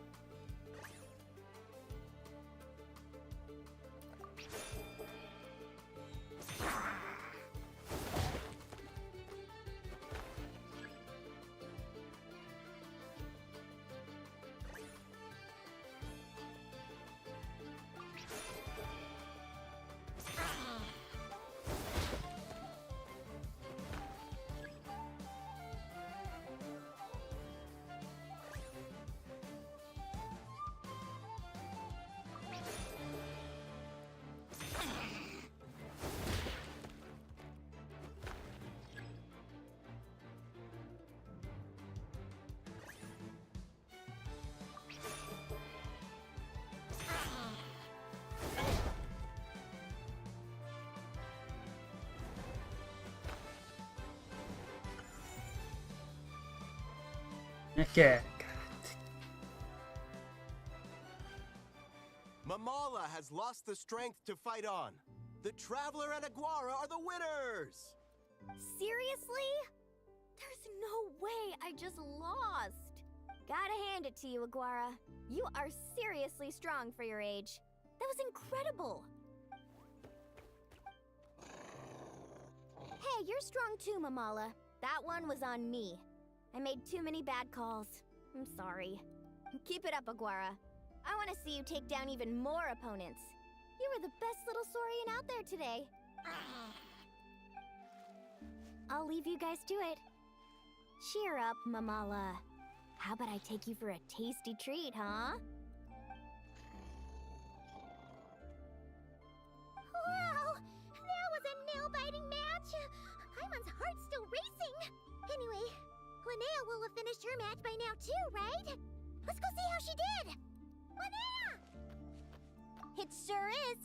Okay. Mamala has lost the strength to fight on. The Traveler and Aguara are the winners! Seriously? There's no way I just lost. Gotta hand it to you, Aguara. You are seriously strong for your age. That was incredible. Hey, you're strong too, Mamala. That one was on me. I made too many bad calls. I'm sorry. Keep it up, Aguara. I want to see you take down even more opponents. You were the best little Saurian out there today. I'll leave you guys to it. Cheer up, Mamala. How about I take you for a tasty treat, huh? Wow! That was a nail-biting match! Paimon's heart's still racing! Anyway, Linnea will have finished her match by now too, right? Let's go see how she did! Linnea! It sure is.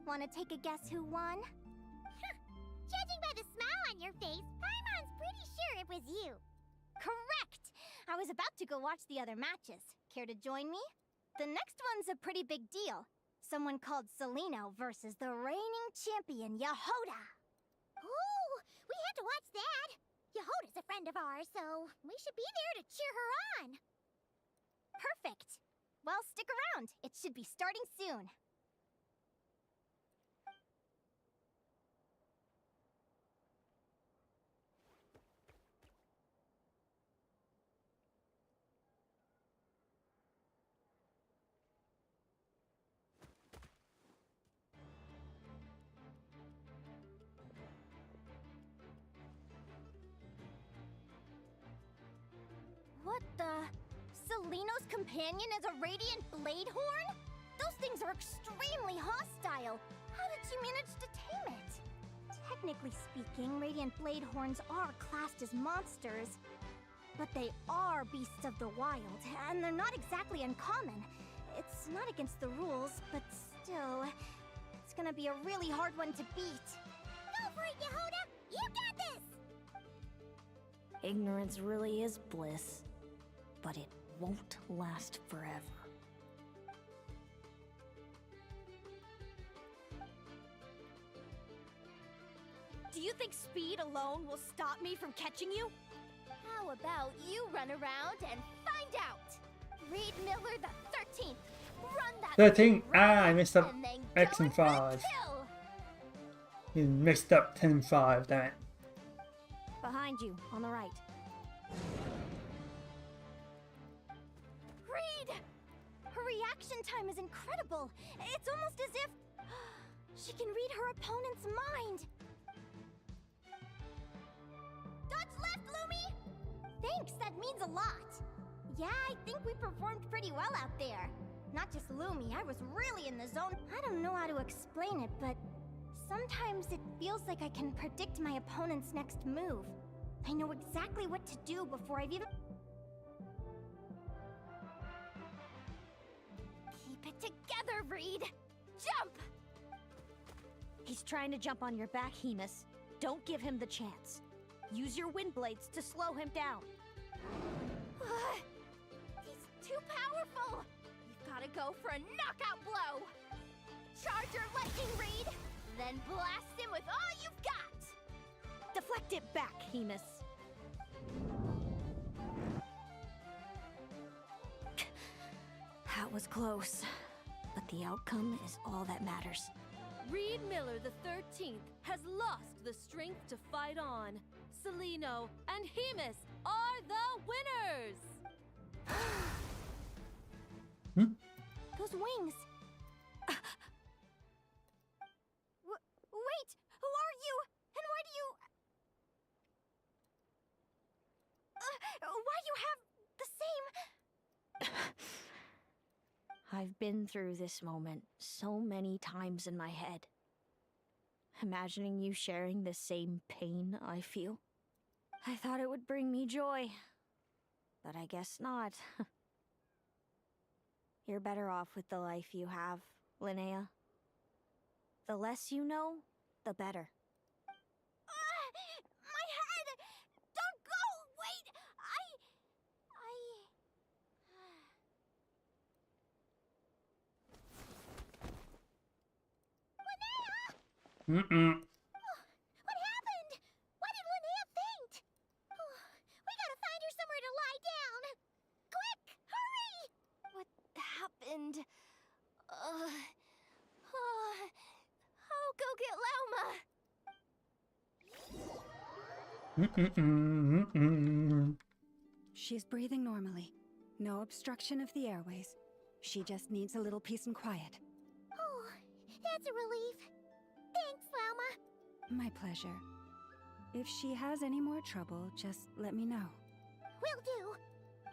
Want to take a guess who won? Judging by the smile on your face, Paimon's pretty sure it was you. Correct! I was about to go watch the other matches. Care to join me? The next one's a pretty big deal. Someone called Celino versus the reigning champion, Yehoda. Ooh, we had to watch that. Yehoda's a friend of ours, so we should be there to cheer her on. Perfect. Well, stick around. It should be starting soon. Seleno's companion is a radiant blade horn? Those things are extremely hostile. How did you manage to tame it? Technically speaking, radiant blade horns are classed as monsters. But they are beasts of the wild, and they're not exactly uncommon. It's not against the rules, but still, it's gonna be a really hard one to beat. Go for it, Yehoda! You got this! Ignorance really is bliss, but it won't last forever. Do you think speed alone will stop me from catching you? How about you run around and find out? Reed Miller the 13th. Run that 13. thing Ah, I messed up and then X go and for the 5. kill. You mixed up 10 and 5, damn it. Behind you, on the right. Reed! Her reaction time is incredible. It's almost as if she can read her opponent's mind. Dodge left, Lumi! Thanks, that means a lot. Yeah, I think we performed pretty well out there. Not just Lumi, I was really in the zone. I don't know how to explain it, but sometimes it feels like I can predict my opponent's next move. I know exactly what to do before I've even... Keep it together, Reed! Jump! He's trying to jump on your back, Hemus. Don't give him the chance. Use your wind blades to slow him down. He's too powerful! You've gotta go for a knockout blow! Charge your lightning, Reed! Then blast him with all you've got! Deflect it back, Hemus. That was close, but the outcome is all that matters. Reed Miller the 13th has lost the strength to fight on. Seleno and Hemus are the winners! Those wings! Wait! Who are you? And why do you... why you have the same... I've been through this moment so many times in my head. Imagining you sharing the same pain I feel. I thought it would bring me joy, but I guess not. You're better off with the life you have, Linnea. The less you know, the better. My head! Don't go! Wait! Linnea! Mm-mm. What happened? Why did Linnea faint? We gotta find her somewhere to lie down. Quick! Hurry! What happened? I'll go get Lauma. She's breathing normally. No obstruction of the airways. She just needs a little peace and quiet. Oh, that's a relief. Thanks, Lauma. My pleasure. If she has any more trouble, just let me know. Will do.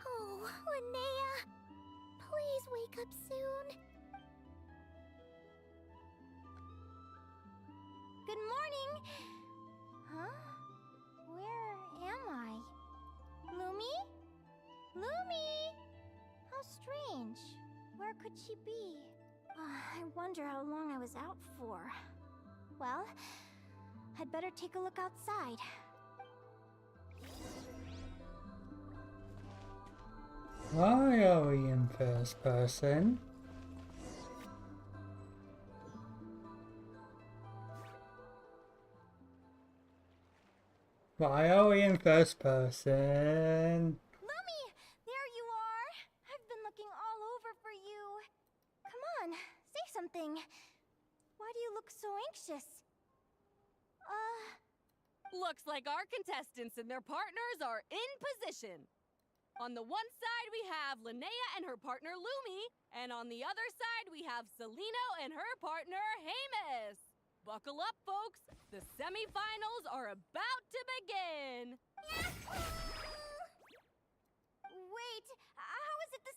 Oh, Linnea. Please wake up soon. Good morning. Huh? Where am I? Lumi? Lumi! How strange. Where could she be? I wonder how long I was out for. Well, I'd better take a look outside. Why are we in first person? Why are we in first person? Lumi! There you are! I've been looking all over for you. Come on, say something. Why do you look so anxious? Looks like our contestants and their partners are in position. On the one side, we have Linnea and her partner Lumi, and on the other side, we have Seleno and her partner Hemus. Buckle up, folks. The semifinals are about to begin. Wait, how is it the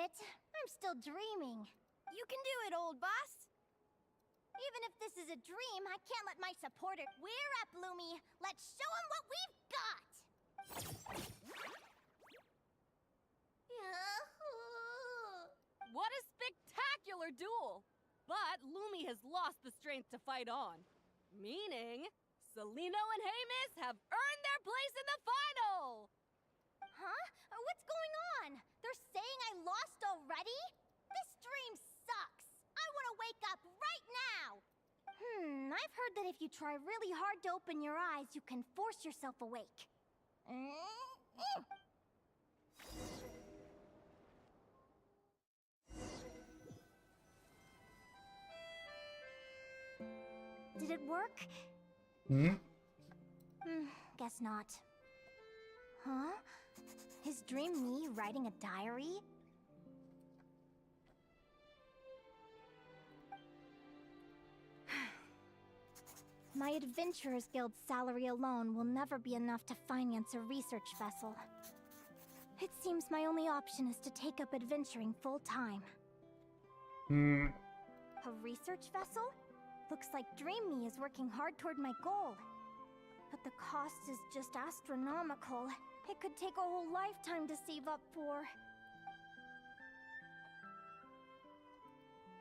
it. I'm still dreaming. You can do it, old boss. Even if this is a dream, I can't let my supporter... We're up, Lumi! Let's show them what we've got! What a spectacular duel! But Lumi has lost the strength to fight on. Meaning, Celino and Hamis have earned their place in the final! Huh? What's going on? They're saying I lost already? This dream sucks! I want to wake up right now! I've heard that if you try really hard to open your eyes, you can force yourself awake. Did it work? Guess not. Huh? Is Dream me writing a diary? My Adventurers Guild's salary alone will never be enough to finance a research vessel. It seems my only option is to take up adventuring full-time. A research vessel? Looks like Dream Me is working hard toward my goal. But the cost is just astronomical. It could take a whole lifetime to save up for.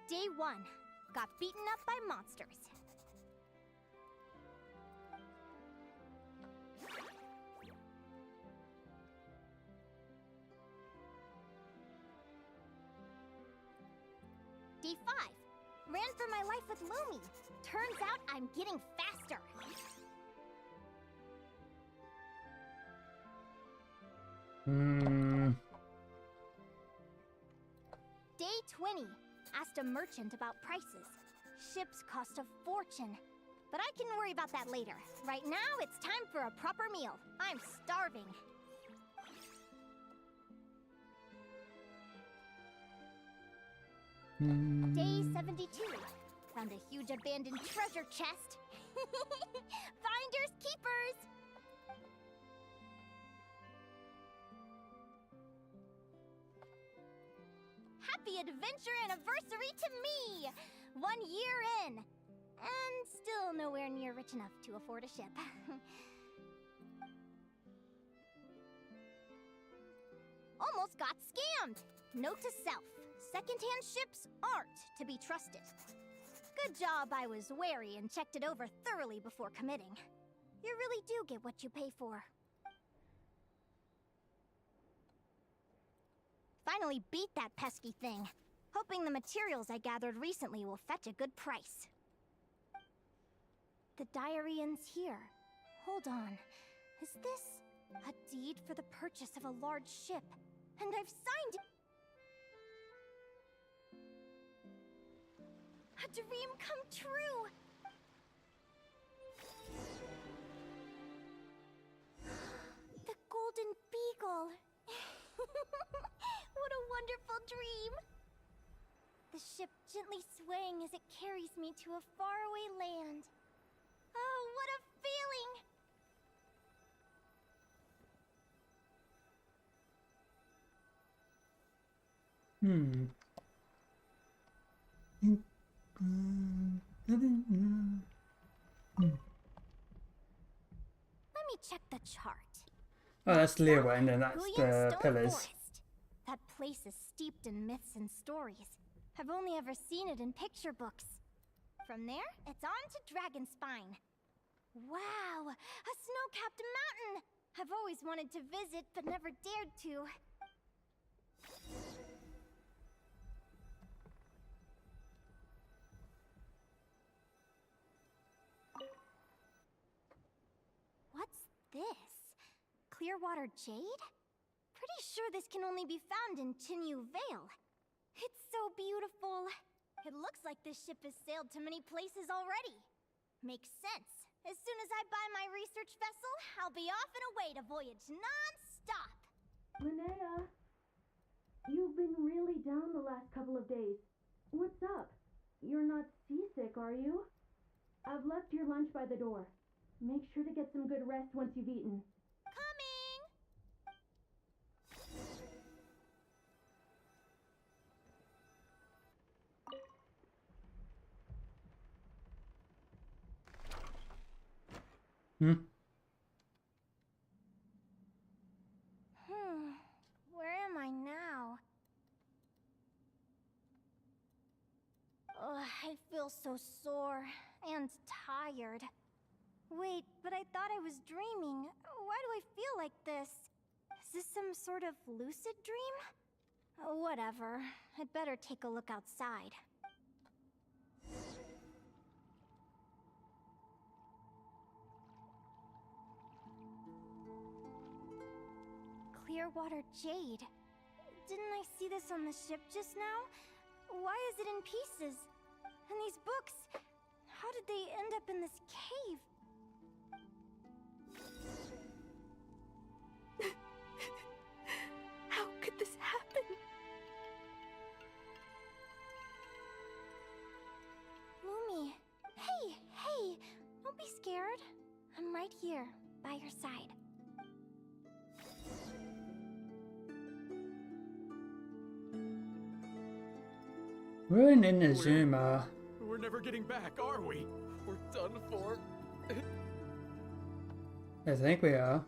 Day 1. Got beaten up by monsters. Day 5. Ran for my life with Lumi. Turns out I'm getting faster. Day 20. Asked a merchant about prices. Ships cost a fortune. But I can worry about that later. Right now, it's time for a proper meal. I'm starving. Day 72. Found a huge abandoned treasure chest. Finders keepers! Happy adventure anniversary to me! 1 year in. And still nowhere near rich enough to afford a ship. Almost got scammed! Note to self. Secondhand ships aren't to be trusted. Good job I was wary and checked it over thoroughly before committing. You really do get what you pay for. Finally beat that pesky thing. Hoping the materials I gathered recently will fetch a good price. The diary ends here. Hold on. Is this a deed for the purchase of a large ship? And I've signed it. A dream come true! The Golden Beagle! What a wonderful dream! The ship gently swaying as it carries me to a faraway land. Oh, what a feeling! Let me check the chart. Oh, that's Linnea, and then that's Guyan the Stone pillars. Forest. That place is steeped in myths and stories. I've only ever seen it in picture books. From there, it's on to Dragonspine. Wow, a snow-capped mountain! I've always wanted to visit, but never dared to. What's this? Clearwater jade? Pretty sure this can only be found in Chinyu Vale. It's so beautiful. It looks like this ship has sailed to many places already. Makes sense. As soon as I buy my research vessel, I'll be off and away to voyage non-stop. Linnea, you've been really down the last couple of days. What's up? You're not seasick, are you? I've left your lunch by the door. Make sure to get some good rest once you've eaten. Coming! Hmm? Where am I now? Ugh, I feel so sore and tired. Wait, but I thought I was dreaming. Why do I feel like this? Is this some sort of lucid dream? Whatever. I'd better take a look outside. Clearwater jade. Didn't I see this on the ship just now? Why is it in pieces? And these books, how did they end up in this cave? How could this happen? Lumi. Hey! Don't be scared. I'm right here, by your side. We're in Inazuma. We're never getting back, are we? We're done for. I think we are.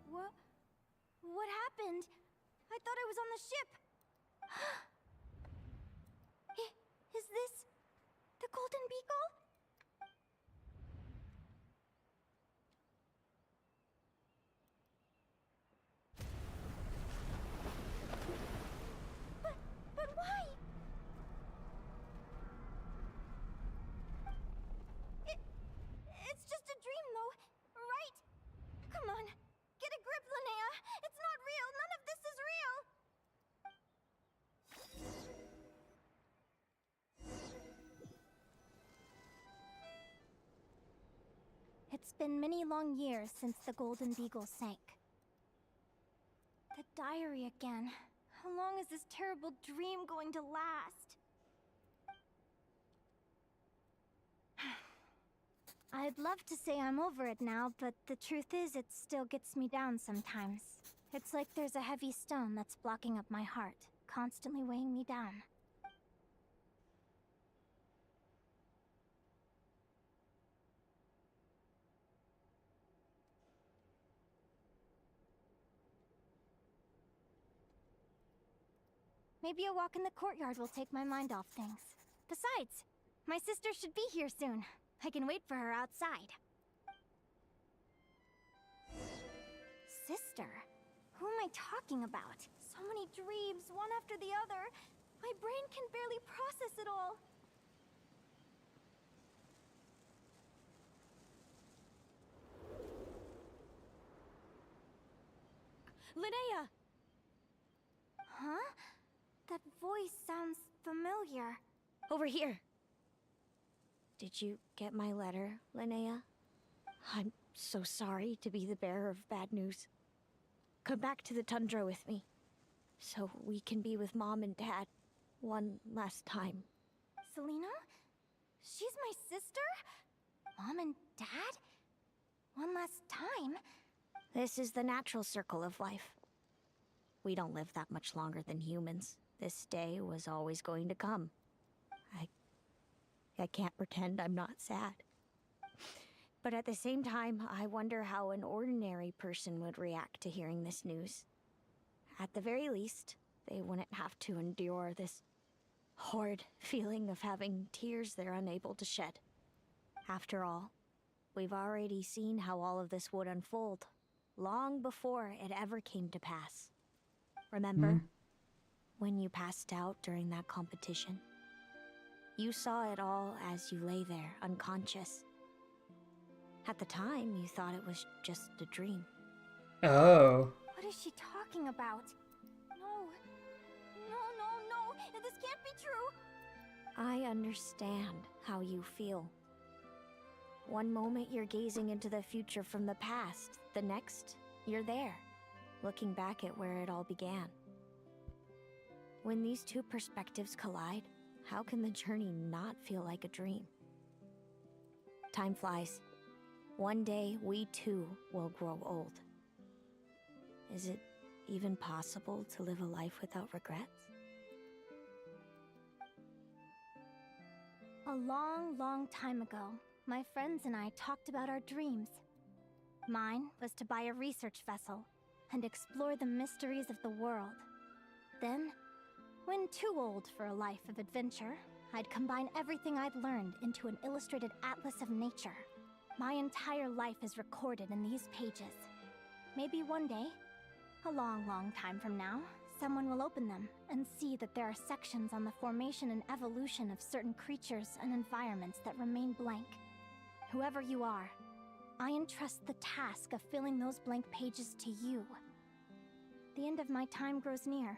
What happened? I thought I was on the ship. Is this the Golden Beagle? But why? It's just a dream, though, right? Come on, get a grip, Linnea. It's not real. None of this is real. It's been many long years since the Golden Beagle sank. The diary again. How long is this terrible dream going to last? I'd love to say I'm over it now, but the truth is it still gets me down sometimes. It's like there's a heavy stone that's blocking up my heart, constantly weighing me down. Maybe a walk in the courtyard will take my mind off things. Besides, my sister should be here soon. I can wait for her outside. Sister? Who am I talking about? So many dreams, one after the other. My brain can barely process it all. Linnea! Huh? That voice sounds familiar. Over here. Did you get my letter, Linnea? I'm so sorry to be the bearer of bad news. Come back to the tundra with me, so we can be with Mom and Dad one last time. Selena? She's my sister? Mom and Dad? One last time? This is the natural circle of life. We don't live that much longer than humans. This day was always going to come. I can't pretend I'm not sad. But at the same time, I wonder how an ordinary person would react to hearing this news. At the very least, they wouldn't have to endure this horrid feeling of having tears they're unable to shed. After all, we've already seen how all of this would unfold, long before it ever came to pass. Remember? When you passed out during that competition? You saw it all as you lay there, unconscious. At the time, you thought it was just a dream. Oh. What is she talking about? No. This can't be true. I understand how you feel. One moment you're gazing into the future from the past, the next, you're there, looking back at where it all began. When these two perspectives collide, how can the journey not feel like a dream? Time flies. One day, we too will grow old. Is it even possible to live a life without regrets? A long, long time ago, my friends and I talked about our dreams. Mine was to buy a research vessel and explore the mysteries of the world. Then, when too old for a life of adventure, I'd combine everything I'd learned into an illustrated atlas of nature. My entire life is recorded in these pages. Maybe one day, a long, long time from now, someone will open them and see that there are sections on the formation and evolution of certain creatures and environments that remain blank. Whoever you are, I entrust the task of filling those blank pages to you. The end of my time grows near,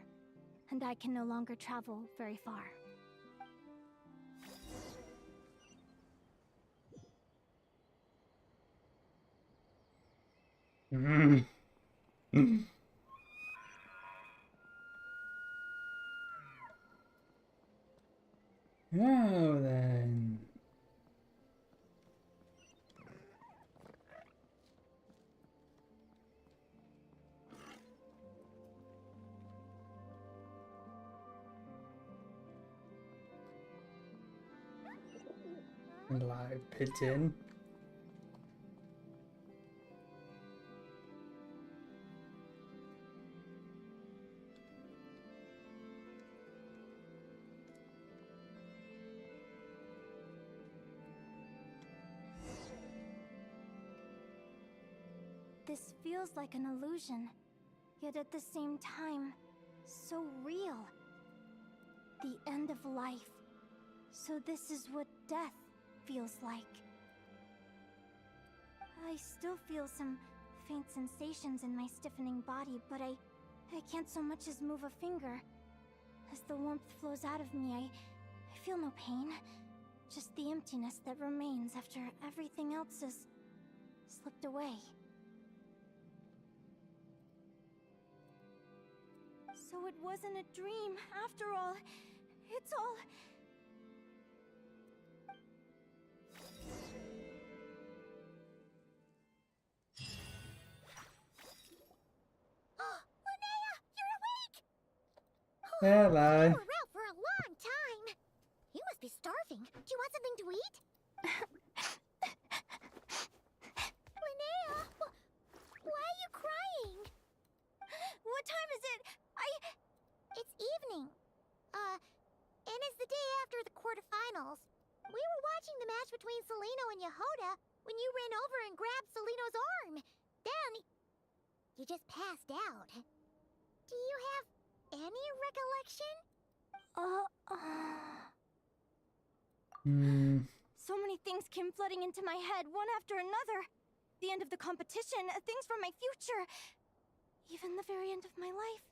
and I can no longer travel very far. Mm. Now then. Live pigeon. This feels like an illusion, yet at the same time, so real. The end of life. So this is what death feels like. I still feel some faint sensations in my stiffening body, but I can't so much as move a finger. As the warmth flows out of me, I feel no pain. Just the emptiness that remains after everything else has slipped away. So it wasn't a dream, after all. It's all... Linnea, you're awake! Hello. You were out for a long time. You must be starving. Do you want something to eat? Linnea, why are you crying? What time is it? It's evening. And it's the day after the quarterfinals. We were watching the match between Celino and Yehoda when you ran over and grabbed Celino's arm. Then, you just passed out. Do you have any recollection? So many things came flooding into my head, one after another. The end of the competition, things from my future. Even the very end of my life.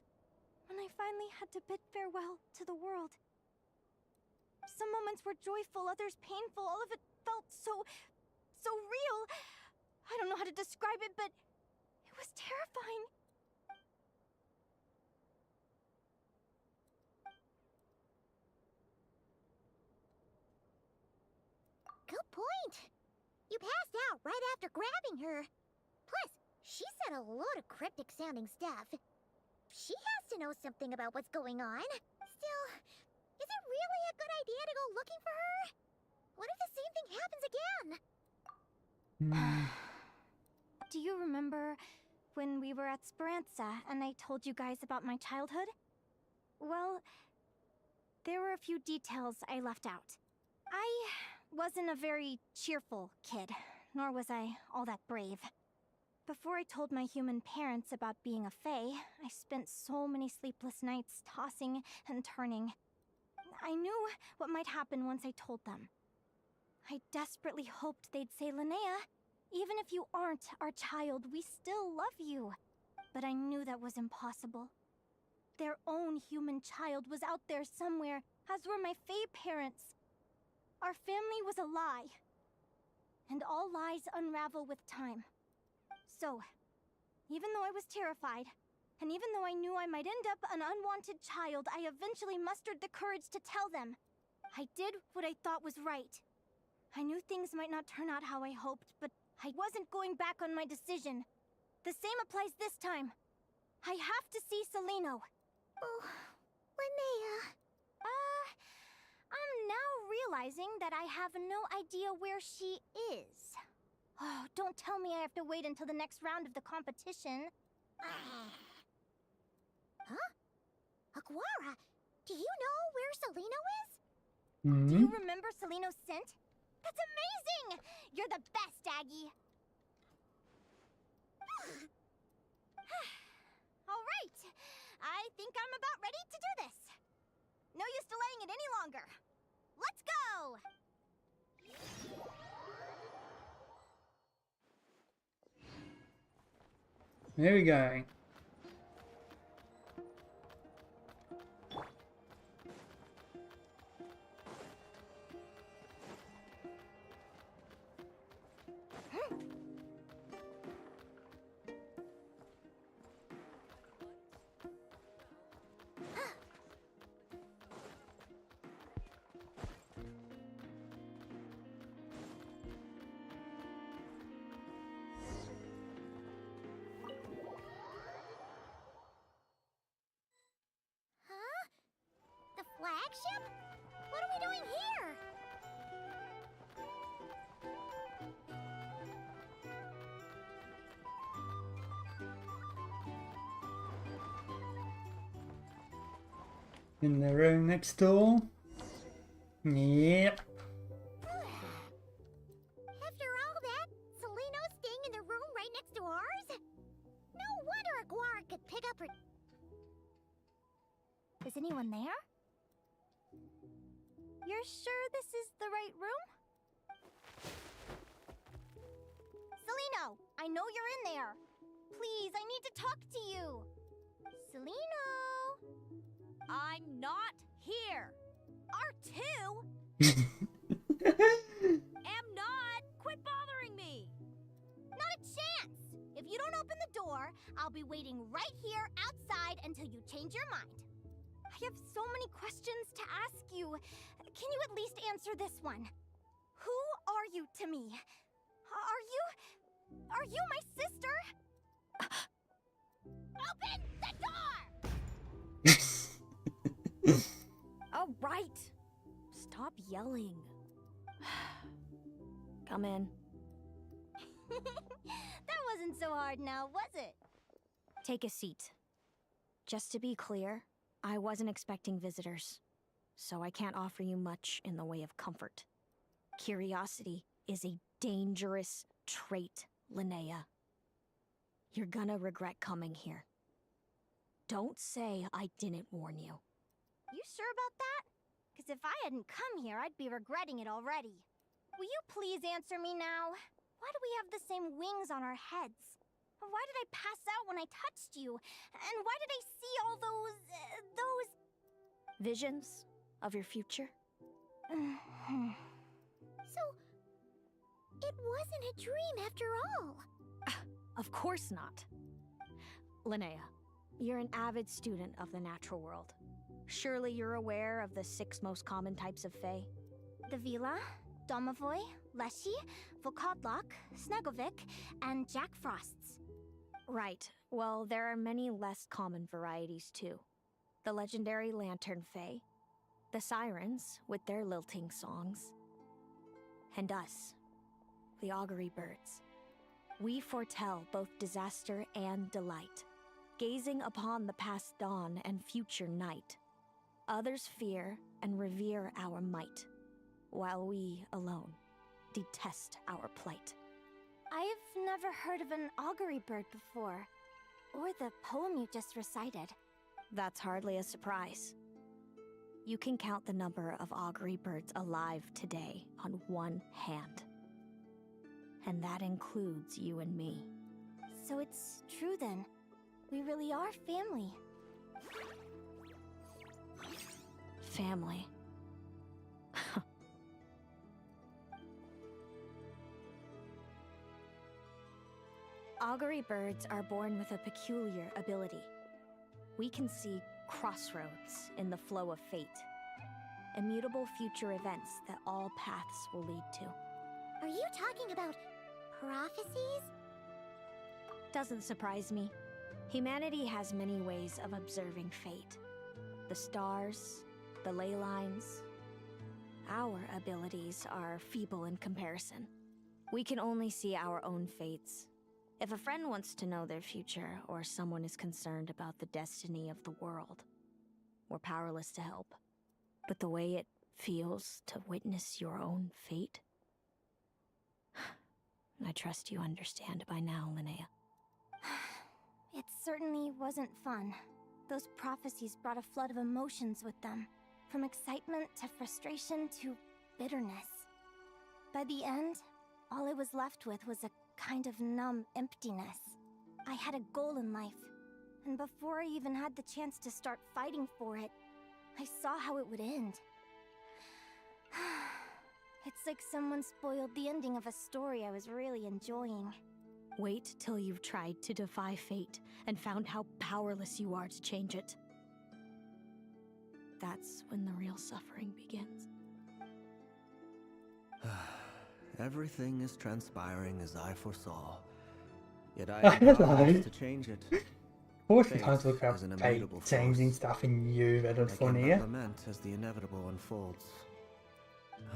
When I finally had to bid farewell to the world. Some moments were joyful, others painful. All of it felt so real. I don't know how to describe it, but it was terrifying. Good point. You passed out right after grabbing her. Plus, she said a load of cryptic-sounding stuff. She has to know something about what's going on. Still, is it really a good idea to go looking for her? What if the same thing happens again? Do you remember when we were at Speranza and I told you guys about my childhood? Well, there were a few details I left out. I wasn't a very cheerful kid, nor was I all that brave. Before I told my human parents about being a fae, I spent so many sleepless nights tossing and turning. I knew what might happen once I told them. I desperately hoped they'd say, Linnea, even if you aren't our child, we still love you. But I knew that was impossible. Their own human child was out there somewhere, as were my fae parents. Our family was a lie. And all lies unravel with time. So, even though I was terrified, and even though I knew I might end up an unwanted child, I eventually mustered the courage to tell them. I did what I thought was right. I knew things might not turn out how I hoped, but I wasn't going back on my decision. The same applies this time. I have to see Celino. Oh, Linnea. I'm now realizing that I have no idea where she is. Oh, don't tell me I have to wait until the next round of the competition. Huh? Aguara, do you know where Celino is? Do you remember Celino's scent? That's amazing! You're the best, Aggie! All right, I think I'm about ready to do this. No use delaying it any longer. Let's go! There we go. Huh? The flagship? What are we doing here? In the room next door. Yep. After all that, Celino's staying in the room right next to ours? No wonder Aguara could pick up her... Is anyone there? You're sure this is the right room? Celino, I know you're in there. Please, I need to talk to you. Celino! I'm not here. R2? Am not. Quit bothering me. Not a chance! If you don't open the door, I'll be waiting right here outside until you change your mind. I have so many questions to ask you. Can you at least answer this one? Who are you to me? Are you my sister? Open the door! All right. Stop yelling. Come in. That wasn't so hard now, was it? Take a seat. Just to be clear, I wasn't expecting visitors, so I can't offer you much in the way of comfort. Curiosity is a dangerous trait, Linnea. You're gonna regret coming here. Don't say I didn't warn you. You sure about that? Because if I hadn't come here, I'd be regretting it already. Will you please answer me now? Why do we have the same wings on our heads? Why did I pass out when I touched you? And why did I see all those... Visions of your future? So, it wasn't a dream after all. Of course not. Linnea, you're an avid student of the natural world. Surely you're aware of the 6 most common types of Fae? The Vila, Domovoy, Leshy, Volkodlok, Snegovic, and Jack Frosts. Right. Well, there are many less common varieties too. The legendary Lantern Fae, the Sirens with their lilting songs, and us, the Augury Birds. We foretell both disaster and delight, gazing upon the past dawn and future night. Others fear and revere our might, while we alone detest our plight. I've never heard of an augury bird before, or the poem you just recited. That's hardly a surprise. You can count the number of augury birds alive today on one hand. And that includes you and me. So it's true then. We really are family. Family. Augury birds are born with a peculiar ability. We can see crossroads in the flow of fate. Immutable future events that all paths will lead to. Are you talking about prophecies? Doesn't surprise me. Humanity has many ways of observing fate. The stars, the ley lines. Our abilities are feeble in comparison. We can only see our own fates. If a friend wants to know their future, or someone is concerned about the destiny of the world, we're powerless to help. But the way it feels to witness your own fate, I trust you understand by now, Linnea. It certainly wasn't fun. Those prophecies brought a flood of emotions with them. From excitement to frustration to bitterness. By the end, all I was left with was a kind of numb emptiness. I had a goal in life, and before I even had the chance to start fighting for it, I saw how it would end. It's like someone spoiled the ending of a story I was really enjoying. Wait till you've tried to defy fate and found how powerless you are to change it. That's when the real suffering begins. Everything is transpiring as I foresaw. Yet I I am powerless lied. to change it. Of course, the Fate times look is up an fate immutable changing force. stuff in you that are I can funny. but lament as the inevitable unfolds.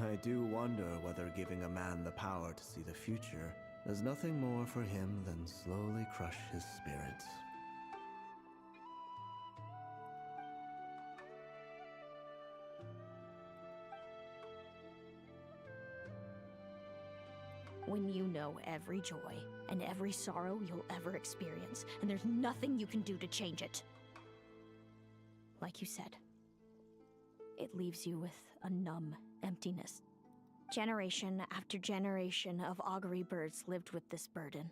I do wonder whether giving a man the power to see the future does nothing more for him than slowly crush his spirits. When you know every joy and every sorrow you'll ever experience, and there's nothing you can do to change it. Like you said, it leaves you with a numb emptiness. Generation after generation of augury birds lived with this burden.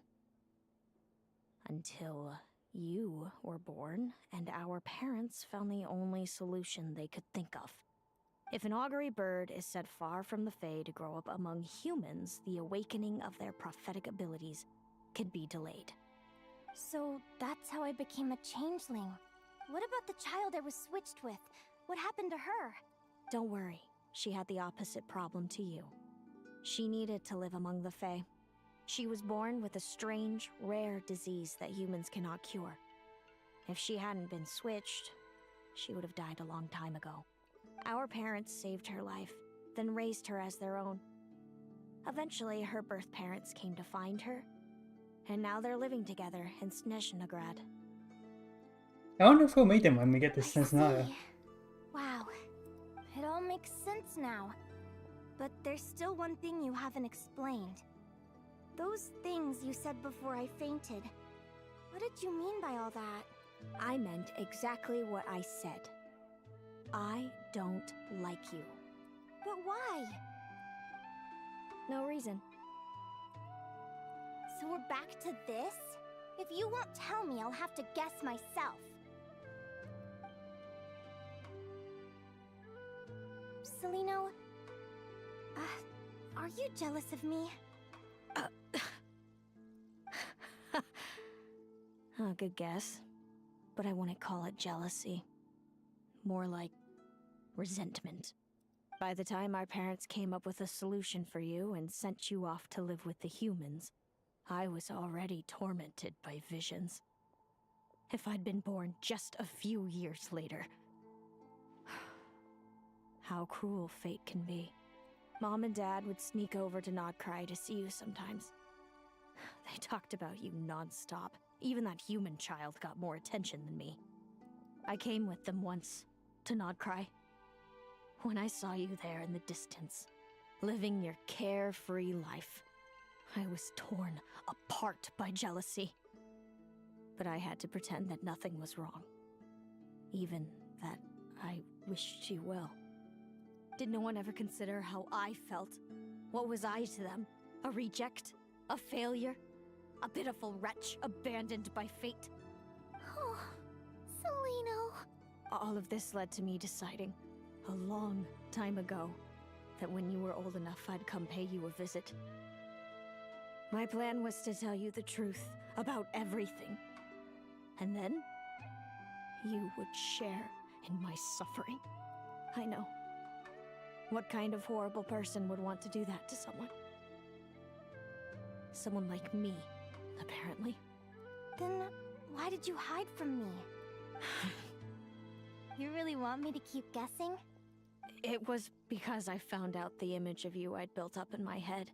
Until you were born, and our parents found the only solution they could think of. If an augury bird is set far from the Fae to grow up among humans, the awakening of their prophetic abilities can be delayed. So that's how I became a changeling. What about the child I was switched with? What happened to her? Don't worry, she had the opposite problem to you. She needed to live among the Fae. She was born with a strange, rare disease that humans cannot cure. If she hadn't been switched, she would have died a long time ago. Our parents saved her life, then raised her as their own. Eventually, her birth parents came to find her, and now they're living together in Snezhnegrad. I wonder if we'll meet them when we get to Cincinnati. See. Wow. It all makes sense now. But there's still one thing you haven't explained. Those things you said before I fainted. What did you mean by all that? I meant exactly what I said. I don't like you. But why? No reason. So we're back to this? If you won't tell me, I'll have to guess myself. Celino, are you jealous of me? Good guess. But I wouldn't call it jealousy. More like resentment. By the time our parents came up with a solution for you and sent you off to live with the humans, I was already tormented by visions. If I'd been born just a few years later. How cruel fate can be. Mom and Dad would sneak over to Nod-krai to see you sometimes. They talked about you non-stop. Even that human child got more attention than me. I came with them once, to Nod-krai. When I saw you there in the distance, living your carefree life, I was torn apart by jealousy. But I had to pretend that nothing was wrong. Even that I wished you well. Did no one ever consider how I felt? What was I to them? A reject? A failure? A pitiful wretch abandoned by fate? Oh, Celino. All of this led to me deciding, a long time ago, that when you were old enough I'd come pay you a visit. My plan was to tell you the truth about everything. And then, you would share in my suffering. I know. What kind of horrible person would want to do that to someone? Someone like me, apparently. Then why did you hide from me? You really want me to keep guessing? It was because I found out the image of you I'd built up in my head.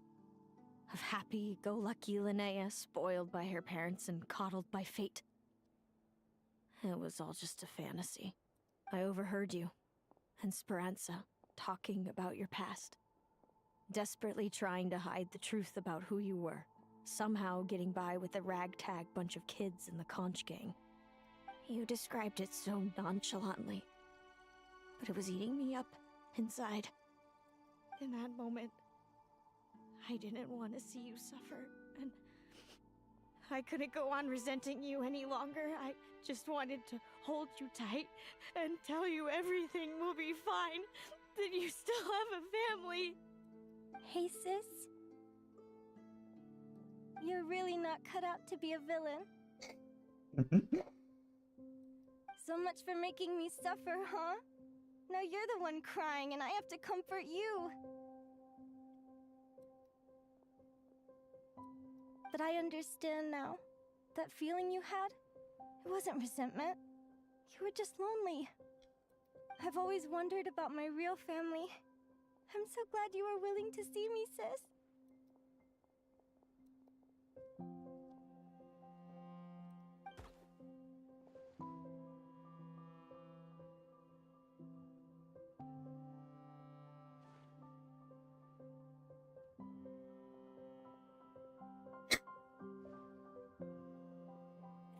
of happy-go-lucky Linnea spoiled by her parents and coddled by fate. It was all just a fantasy. I overheard you and Speranza talking about your past, desperately trying to hide the truth about who you were, somehow getting by with a ragtag bunch of kids in the conch gang. You described it so nonchalantly, but it was eating me up inside. In that moment, I didn't want to see you suffer, and I couldn't go on resenting you any longer. I just wanted to hold you tight and tell you everything will be fine, that you still have a family. Hey, sis. You're really not cut out to be a villain. So much for making me suffer, huh? Now you're the one crying and I have to comfort you. But I understand now. That feeling you had, it wasn't resentment. You were just lonely. I've always wondered about my real family. I'm so glad you were willing to see me, sis.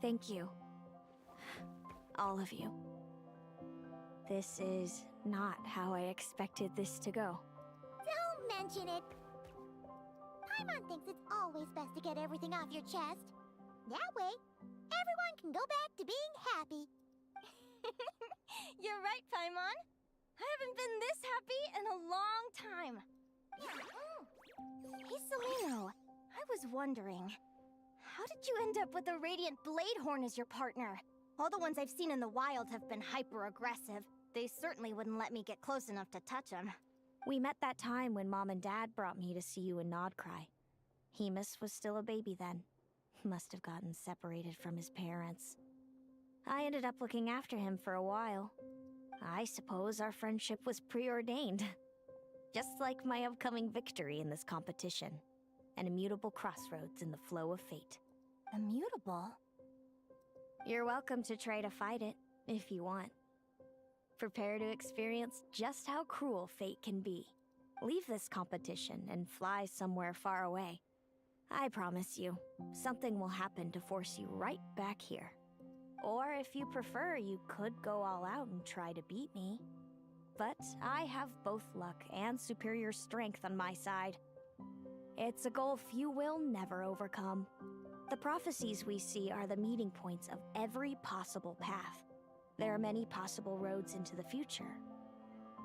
Thank you. All of you. This is not how I expected this to go. Don't mention it. Paimon thinks it's always best to get everything off your chest. That way, everyone can go back to being happy. You're right, Paimon. I haven't been this happy in a long time. Hey, Seleno. I was wondering, how did you end up with a Radiant Bladehorn as your partner? All the ones I've seen in the wild have been hyper-aggressive. They certainly wouldn't let me get close enough to touch them. We met that time when Mom and Dad brought me to see you in Nod-krai. Hemus was still a baby then. He must have gotten separated from his parents. I ended up looking after him for a while. I suppose our friendship was preordained. Just like my upcoming victory in this competition. An immutable crossroads in the flow of fate. Immutable? You're welcome to try to fight it, if you want. Prepare to experience just how cruel fate can be. Leave this competition and fly somewhere far away. I promise you, something will happen to force you right back here. Or if you prefer, you could go all out and try to beat me. But I have both luck and superior strength on my side. It's a goal few will never overcome. The prophecies we see are the meeting points of every possible path. There are many possible roads into the future.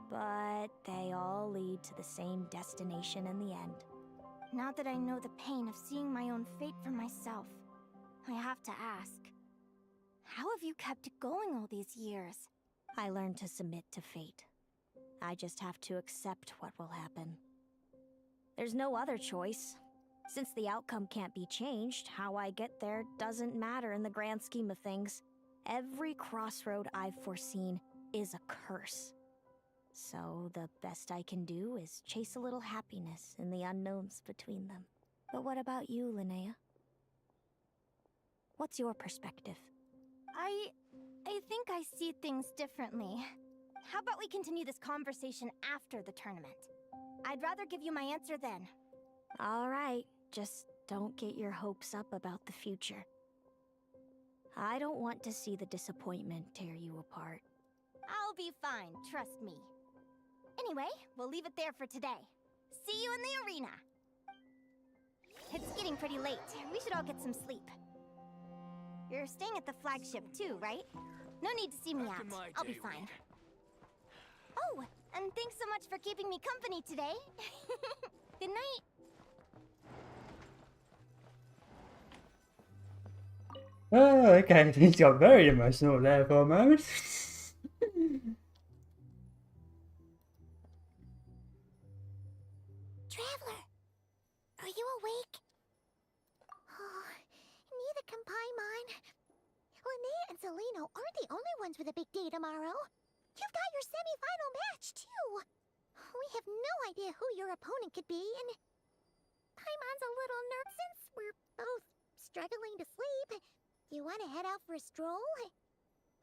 But they all lead to the same destination in the end. Now that I know the pain of seeing my own fate for myself, I have to ask, how have you kept it going all these years? I learned to submit to fate. I just have to accept what will happen. There's no other choice. Since the outcome can't be changed, how I get there doesn't matter in the grand scheme of things. Every crossroad I've foreseen is a curse. So the best I can do is chase a little happiness in the unknowns between them. But what about you, Linnea? What's your perspective? I think I see things differently. How about we continue this conversation after the tournament? I'd rather give you my answer then. All right, just don't get your hopes up about the future. I don't want to see the disappointment tear you apart. I'll be fine, trust me. Anyway, we'll leave it there for today. See you in the arena! It's getting pretty late. We should all get some sleep. You're staying at the flagship too, right? No need to see me out. I'll be fine. Oh, and thanks so much for keeping me company today. Good night. Oh, okay. He's got very emotional there for a moment. Traveler, are you awake? Oh, neither can Paimon. Linnea and Seleno aren't the only ones with a big day tomorrow. You've got your semi-final match, too. We have no idea who your opponent could be, and Paimon's a You want to head out for a stroll?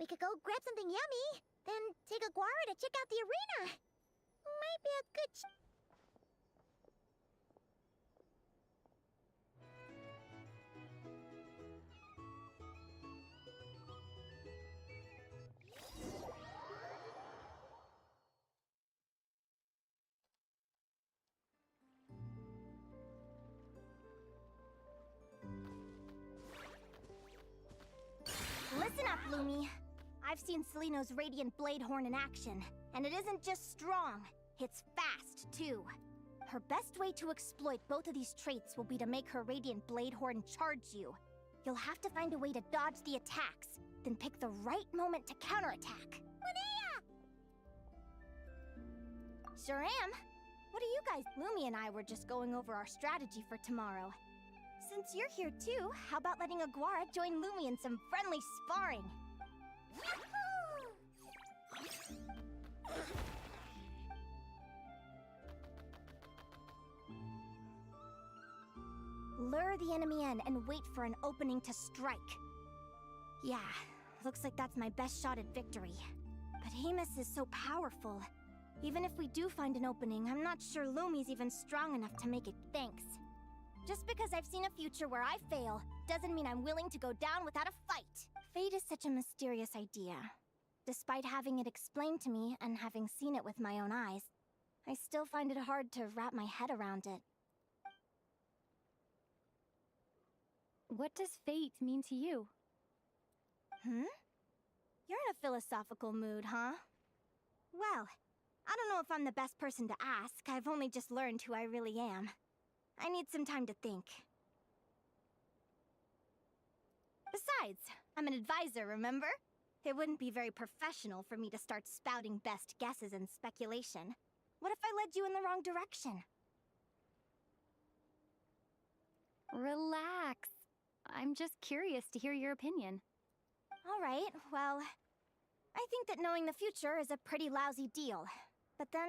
We could go grab something yummy, then take a guara to check out the arena. Might be a good Listen up, Lumi. I've seen Seleno's Radiant Blade Horn in action, and it isn't just strong, it's fast, too. Her best way to exploit both of these traits will be to make her Radiant Blade Horn charge you. You'll have to find a way to dodge the attacks, then pick the right moment to counterattack. Linnea! Sure am. What do you guys... Lumi and I were just going over our strategy for tomorrow. Since you're here too, how about letting Aguara join Lumi in some friendly sparring? Lure the enemy in and wait for an opening to strike. Yeah, looks like that's my best shot at victory. But Hemus is so powerful. Even if we do find an opening, I'm not sure Lumi's even strong enough to make it. Thanks. Just because I've seen a future where I fail, doesn't mean I'm willing to go down without a fight. Fate is such a mysterious idea. Despite having it explained to me and having seen it with my own eyes, I still find it hard to wrap my head around it. What does fate mean to you? You're in a philosophical mood, huh? Well, I don't know if I'm the best person to ask. I've only just learned who I really am. I need some time to think. Besides, I'm an advisor, remember? It wouldn't be very professional for me to start spouting best guesses and speculation. What if I led you in the wrong direction? Relax. I'm just curious to hear your opinion. All right, well, I think that knowing the future is a pretty lousy deal. But then,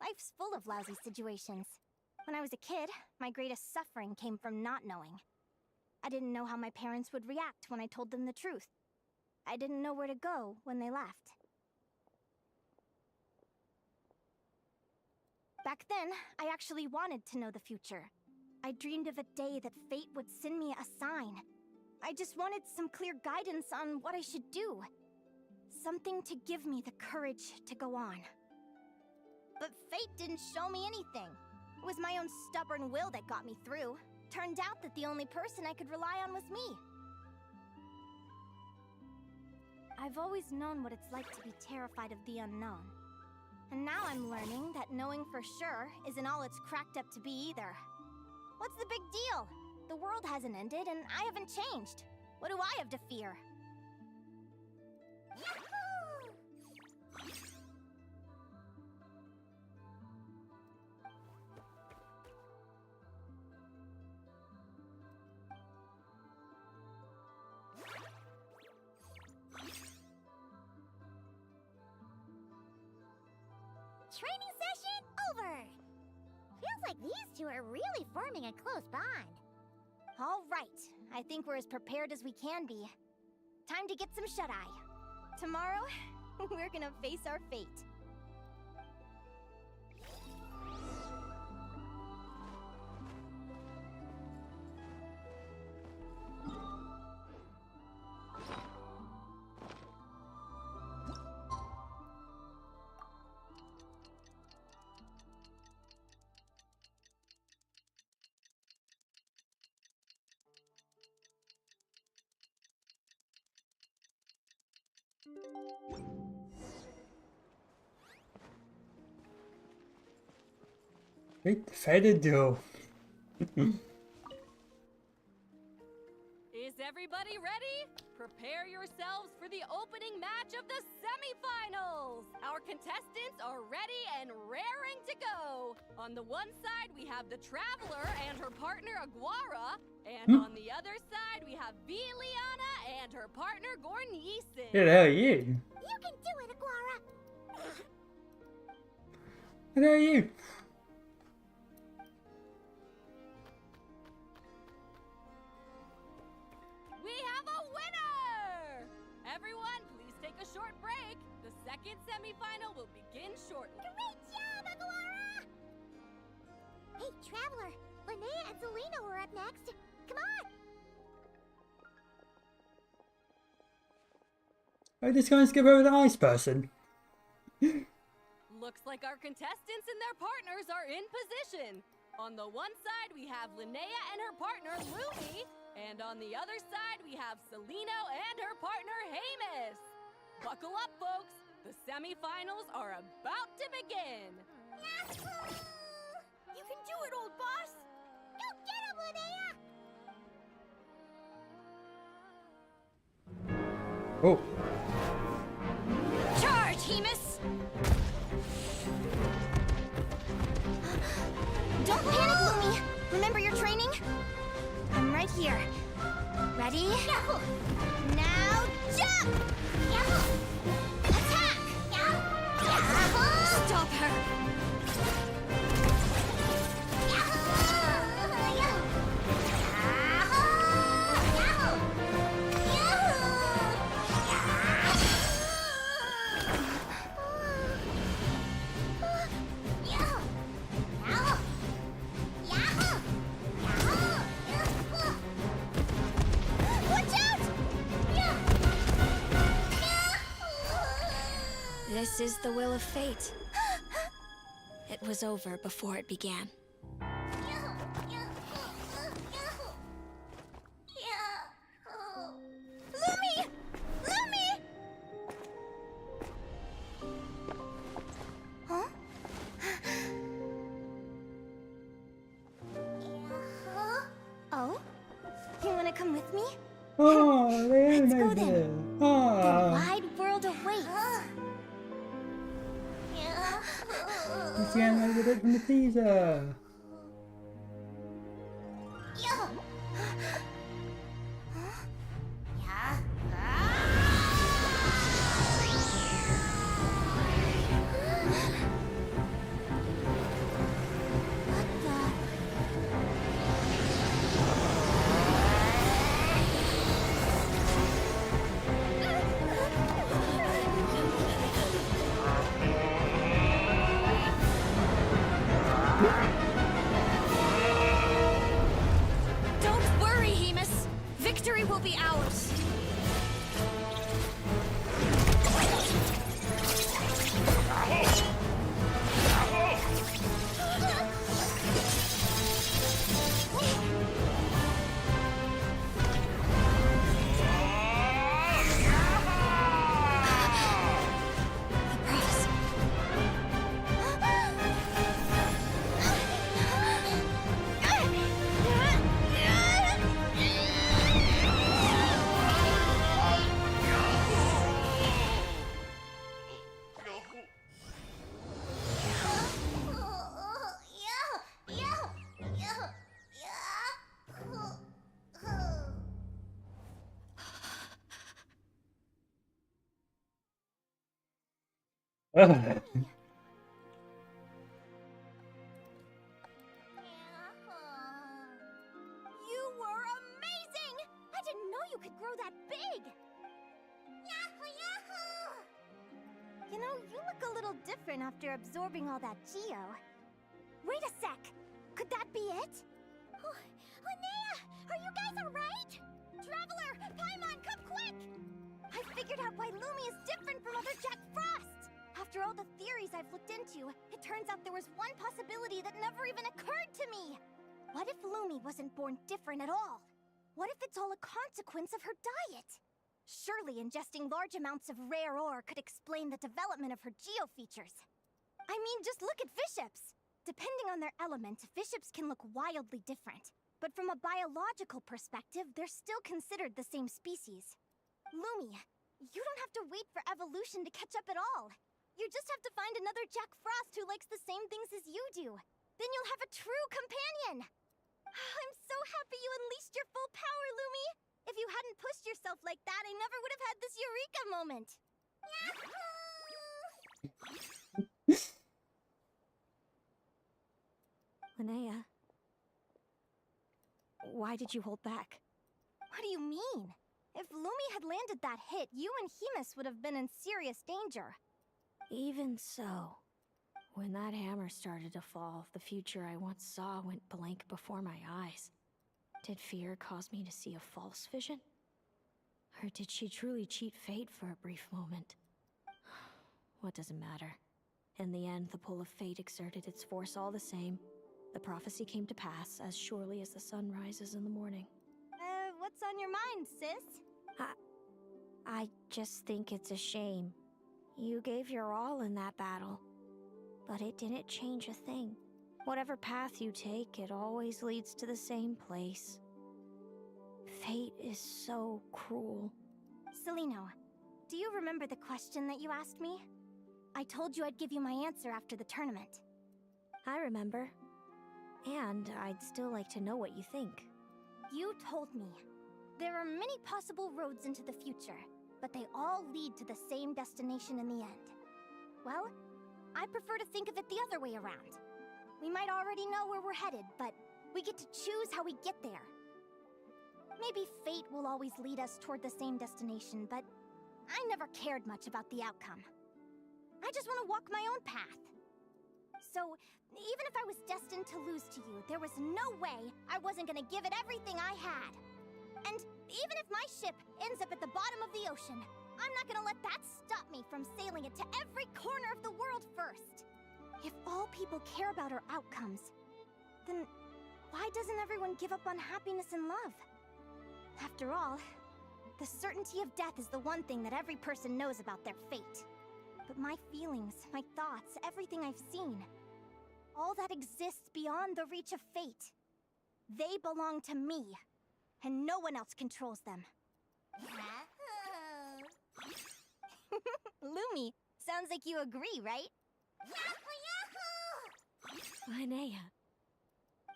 life's full of lousy situations. When I was a kid, my greatest suffering came from not knowing. I didn't know how my parents would react when I told them the truth. I didn't know where to go when they left. Back then, I actually wanted to know the future. I dreamed of a day that fate would send me a sign. I just wanted some clear guidance on what I should do. Something to give me the courage to go on. But fate didn't show me anything. It was my own stubborn will that got me through. Turned out that the only person I could rely on was me. I've always known what it's like to be terrified of the unknown. And now I'm learning that knowing for sure isn't all it's cracked up to be either. What's the big deal? The world hasn't ended and I haven't changed. What do I have to fear? Training session over! Feels like these two are really forming a close bond. All right, I think we're as prepared as we can be. Time to get some shut-eye. Tomorrow, we're gonna face our fate. Great faded duo. Is everybody ready? Prepare yourselves for the opening match of the semifinals! Our contestants are ready and raring to go! On the one side, we have the Traveler and her partner Aguara, and on the other side, we have Linnea and her partner Gornyesin. Who the hell are you? You can do it, Aguara! Who the hell are you? We have a winner! second semifinal will begin shortly. Great job, Aguara! Hey, Traveler, Linnea and Selena were up next. Come on! Oh, this guy's give over the ice person. Looks like our contestants and their partners are in position. On the one side, we have Linnea and her partner, Lumi. And on the other side, we have Celino and her partner, Hamus. Buckle up, folks. The semifinals are about to begin. Yahoo! You can do it, old boss! Go get him, Linnea! Oh. Charge, Hemus! Don't panic, Lumi. Remember your training? I'm right here. Ready? Yahoo! Now jump! Yahoo! Attack! Yahoo! Stop her! This is the will of fate. It was over before it began. Lumi! Lumi! Huh? Oh? You wanna come with me? Oh, they Let's go made then. it. The Ah. wide world awaits. It's the animated bit from the teaser. Don't worry, Hemus. Victory will be ours. Ugh. You were amazing! I didn't know you could grow that big! Yahoo, yahoo! You know, you look a little different after absorbing all that Geo. Wait a sec! Could that be it? Oh, Linnea! Are you guys alright? Traveler! Paimon, come quick! I figured out why Lumi is different from other Jack Frosts! After all the theories I've looked into, it turns out there was one possibility that never even occurred to me! What if Lumi wasn't born different at all? What if it's all a consequence of her diet? Surely ingesting large amounts of rare ore could explain the development of her geo features. I mean, just look at Viships! Depending on their element, Viships can look wildly different. But from a biological perspective, they're still considered the same species. Lumi, you don't have to wait for evolution to catch up at all. You just have to find another Jack Frost who likes the same things as you do. Then you'll have a true companion! I'm so happy you unleashed your full power, Lumi! If you hadn't pushed yourself like that, I never would have had this eureka moment! Linnea, why did you hold back? What do you mean? If Lumi had landed that hit, you and Hemus would have been in serious danger. Even so, when that hammer started to fall, the future I once saw went blank before my eyes. Did fear cause me to see a false vision? Or did she truly cheat fate for a brief moment? What does it matter? In the end, the pull of fate exerted its force all the same. The prophecy came to pass as surely as the sun rises in the morning. What's on your mind, sis? I just think it's a shame. You gave your all in that battle, but it didn't change a thing. Whatever path you take, it always leads to the same place. Fate is so cruel. Celino, do you remember the question that you asked me? I told you I'd give you my answer after the tournament. I remember. And I'd still like to know what you think. You told me. There are many possible roads into the future, but they all lead to the same destination in the end. Well, I prefer to think of it the other way around. We might already know where we're headed, but we get to choose how we get there. Maybe fate will always lead us toward the same destination, but I never cared much about the outcome. I just want to walk my own path. So, even if I was destined to lose to you, there was no way I wasn't gonna give it everything I had. And even if my ship ends up at the bottom of the ocean, I'm not gonna let that stop me from sailing it to every corner of the world first. If all people care about are outcomes, then why doesn't everyone give up on happiness and love? After all, the certainty of death is the one thing that every person knows about their fate. But my feelings, my thoughts, everything I've seen, all that exists beyond the reach of fate. They belong to me, and no one else controls them. Lumi, sounds like you agree, right? Linnea,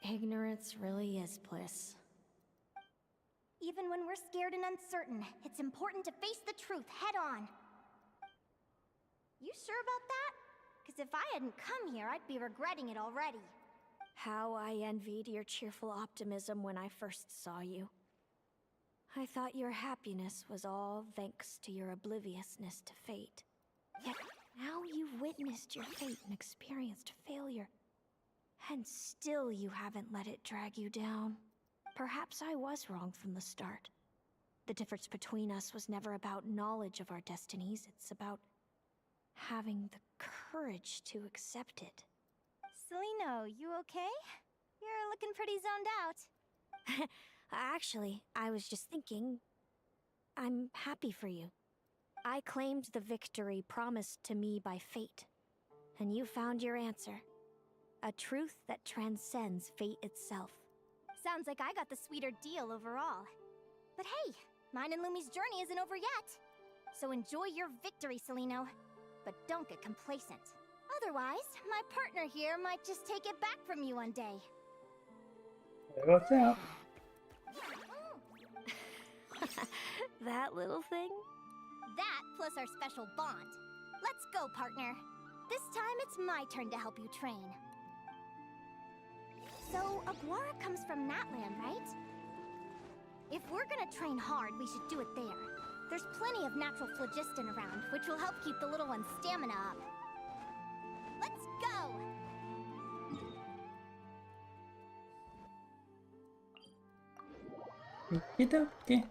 ignorance really is bliss. Even when we're scared and uncertain, it's important to face the truth head on. You sure about that? Because if I hadn't come here, I'd be regretting it already. How I envied your cheerful optimism when I first saw you. I thought your happiness was all thanks to your obliviousness to fate. Yet now you've witnessed your fate and experienced failure. And still you haven't let it drag you down. Perhaps I was wrong from the start. The difference between us was never about knowledge of our destinies, it's about having the courage to accept it. Celino, you okay? You're looking pretty zoned out. Actually, I was just thinking, I'm happy for you. I claimed the victory promised to me by fate, and you found your answer. A truth that transcends fate itself. Sounds like I got the sweeter deal overall. But hey, mine and Lumi's journey isn't over yet. So enjoy your victory, Celino. But don't get complacent. Otherwise, my partner here might just take it back from you one day. What's up? That little thing? That plus our special bond. Let's go, partner. This time it's my turn to help you train. So, Aguara comes from Natland, right? If we're gonna train hard, we should do it there. There's plenty of natural phlogiston around, which will help keep the little one's stamina up. Let's go! Okay.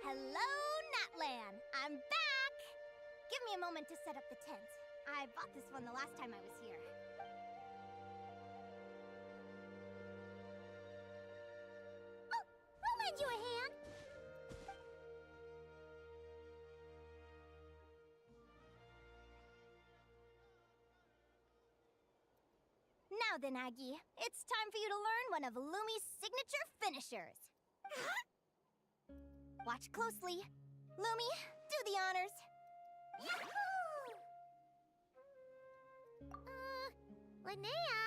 Hello, Natlan! I'm back! Give me a moment to set up the tent. I bought this one the last time I was here. Oh, I'll lend you a hand! Now then, Aggie, it's time for you to learn one of Lumi's signature finishers. Watch closely. Lumi, do the honors. Linnea,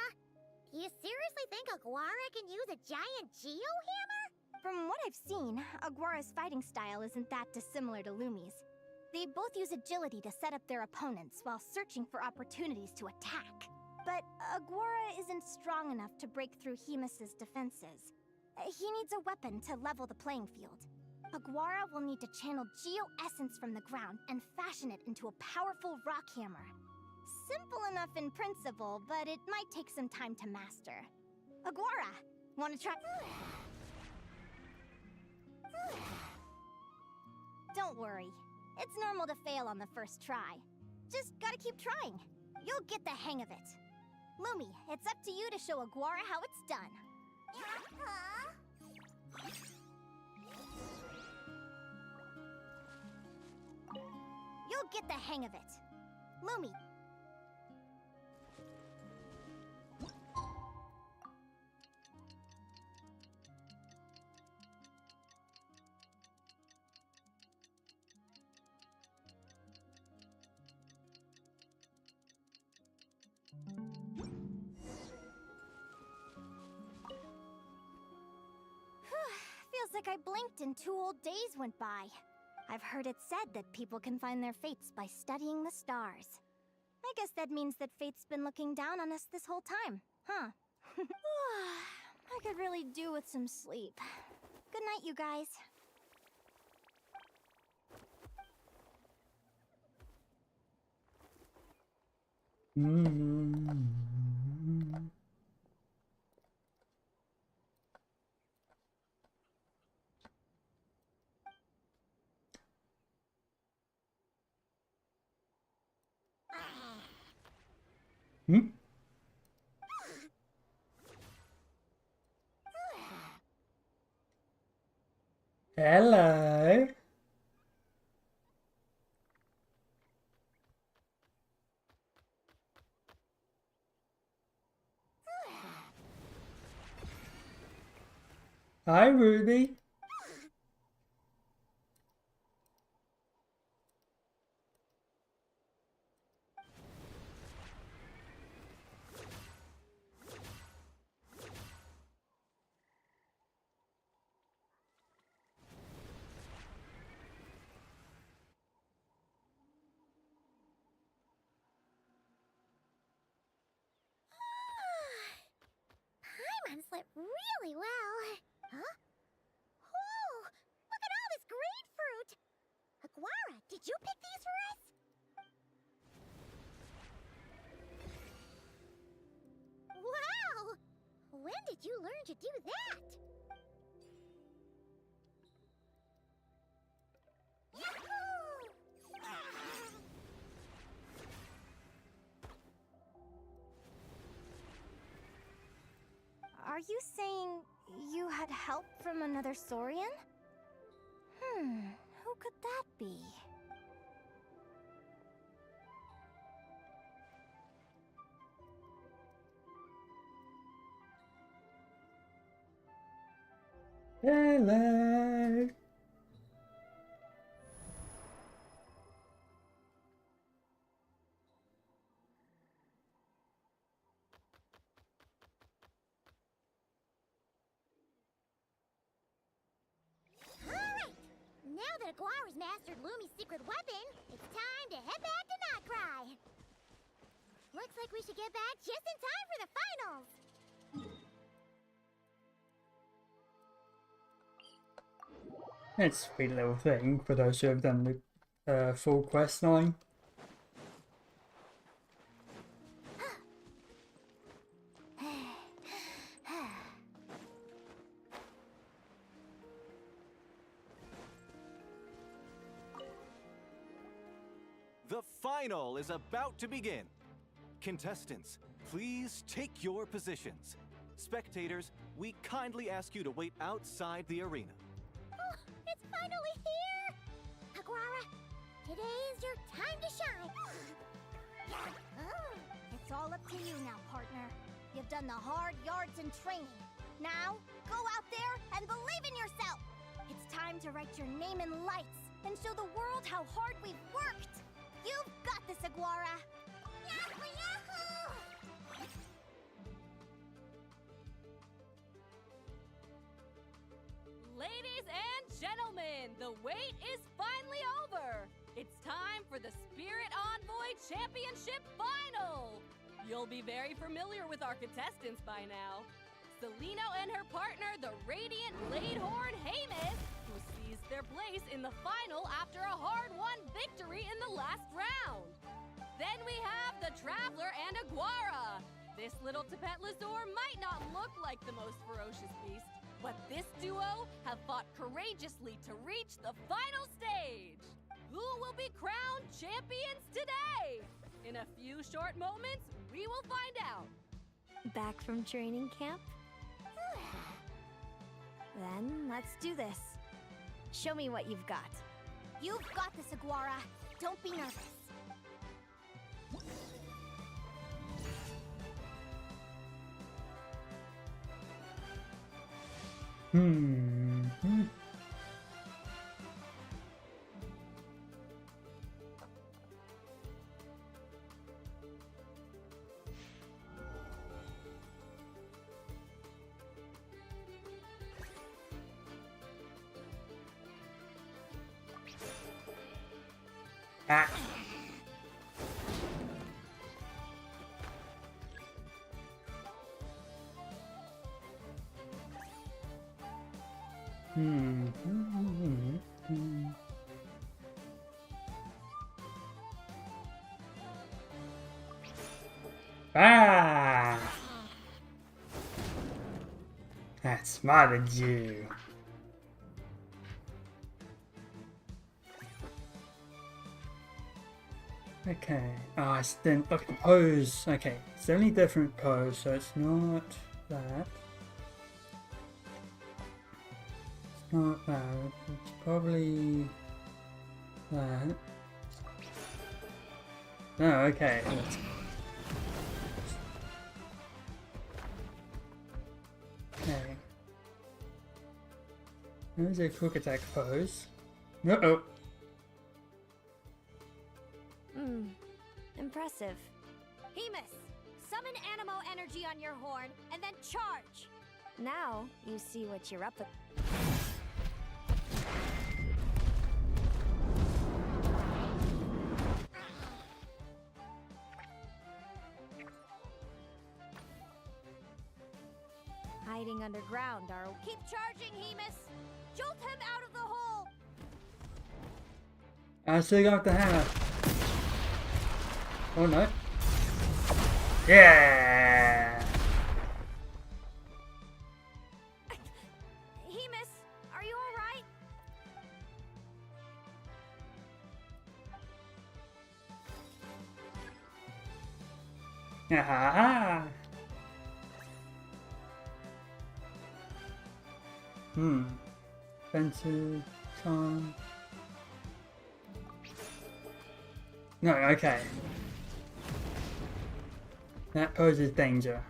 You seriously think Aguara can use a giant geohammer? From what I've seen, Aguara's fighting style isn't that dissimilar to Lumi's. They both use agility to set up their opponents while searching for opportunities to attack. But Aguara isn't strong enough to break through Hemus's defenses. He needs a weapon to level the playing field. Aguara will need to channel geo-essence from the ground and fashion it into a powerful rock hammer. Simple enough in principle, but it might take some time to master. Aguara, wanna try? Don't worry. It's normal to fail on the first try. Just gotta keep trying. You'll get the hang of it. Lumi, it's up to you to show Aguara how it's done. You'll get the hang of it. Lumi. Feels like I blinked and 2 whole days went by. I've heard it said that people can find their fates by studying the stars. I guess that means that fate's been looking down on us this whole time, huh? I could really do with some sleep. Good night, you guys. Hello. Hi, Ruby. Paimon slept really well. Huh? Whoa! Look at all this grapefruit! Aguara, did you pick these for us? Wow! When did you learn to do that? Yahoo! Are you saying you had help from another Saurian? Who could that be? Hello. Alright! Now that Aguara's mastered Lumi's secret weapon, it's time to head back to Nod-krai. Looks like we should get back just in time for the finals! It's a sweet little thing for those who have done the full quest line. The final is about to begin. Contestants, please take your positions. Spectators, we kindly ask you to wait outside the arena. Oh, it's finally here! Aguara, today is your time to shine! It's all up to you now, partner. You've done the hard yards in training. Now, go out there and believe in yourself! It's time to write your name in lights and show the world how hard we've worked! You've got this, Aguara! Yahoo! Yahoo! Ladies and gentlemen, the wait is finally over. It's time for the Spirit Envoy Championship Final. You'll be very familiar with our contestants by now. Celino and her partner, the Radiant Bladehorn Hamus, who seized their place in the final after a hard-won victory in the last round. Then we have the Traveler and Aguara. This little Tepetlazor might not look like the most ferocious beast, but this duo have fought courageously to reach the final stage. Who will be crowned champions today? In a few short moments, we will find out. Back from training camp? Then let's do this. Show me what you've got. You've got this, Aguara. Don't be nervous. Ah. Ah! That smarted you. Okay. Ah, it's then okay, the pose. Okay, it's the only different pose, so it's not that. It's not that. It's probably that. No, okay. Okay. There's a quick attack pose. Uh-oh. Impressive. Hamus, summon Animo energy on your horn and then charge. Now you see what you're up against. Hiding underground, are we? Keep charging, Hamus. Jolt him out of the hole. I still got the hammer. Oh no. Yeah! Hamus, are you alright? Ah! Offensive charm. No, okay. That poses danger.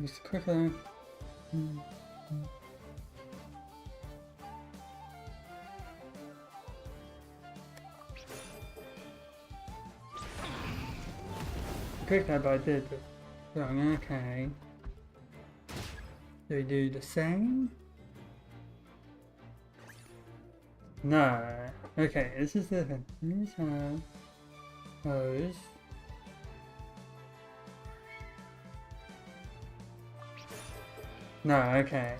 Just quickly. Quick that I did, but wrong. Okay. Do we do the same? No. Okay, this is different. These have those. No, okay.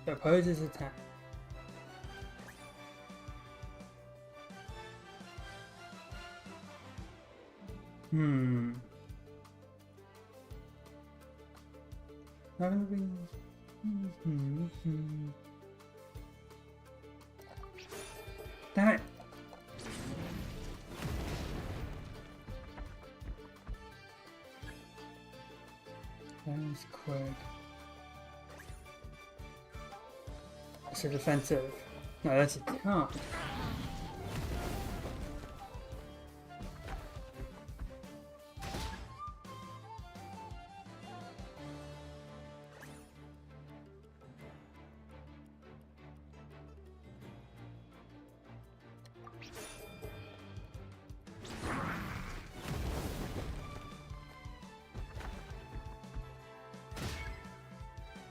The opposes attack. Not gonna be. Damn it! That is quick. It's a defensive. No, that's a attack.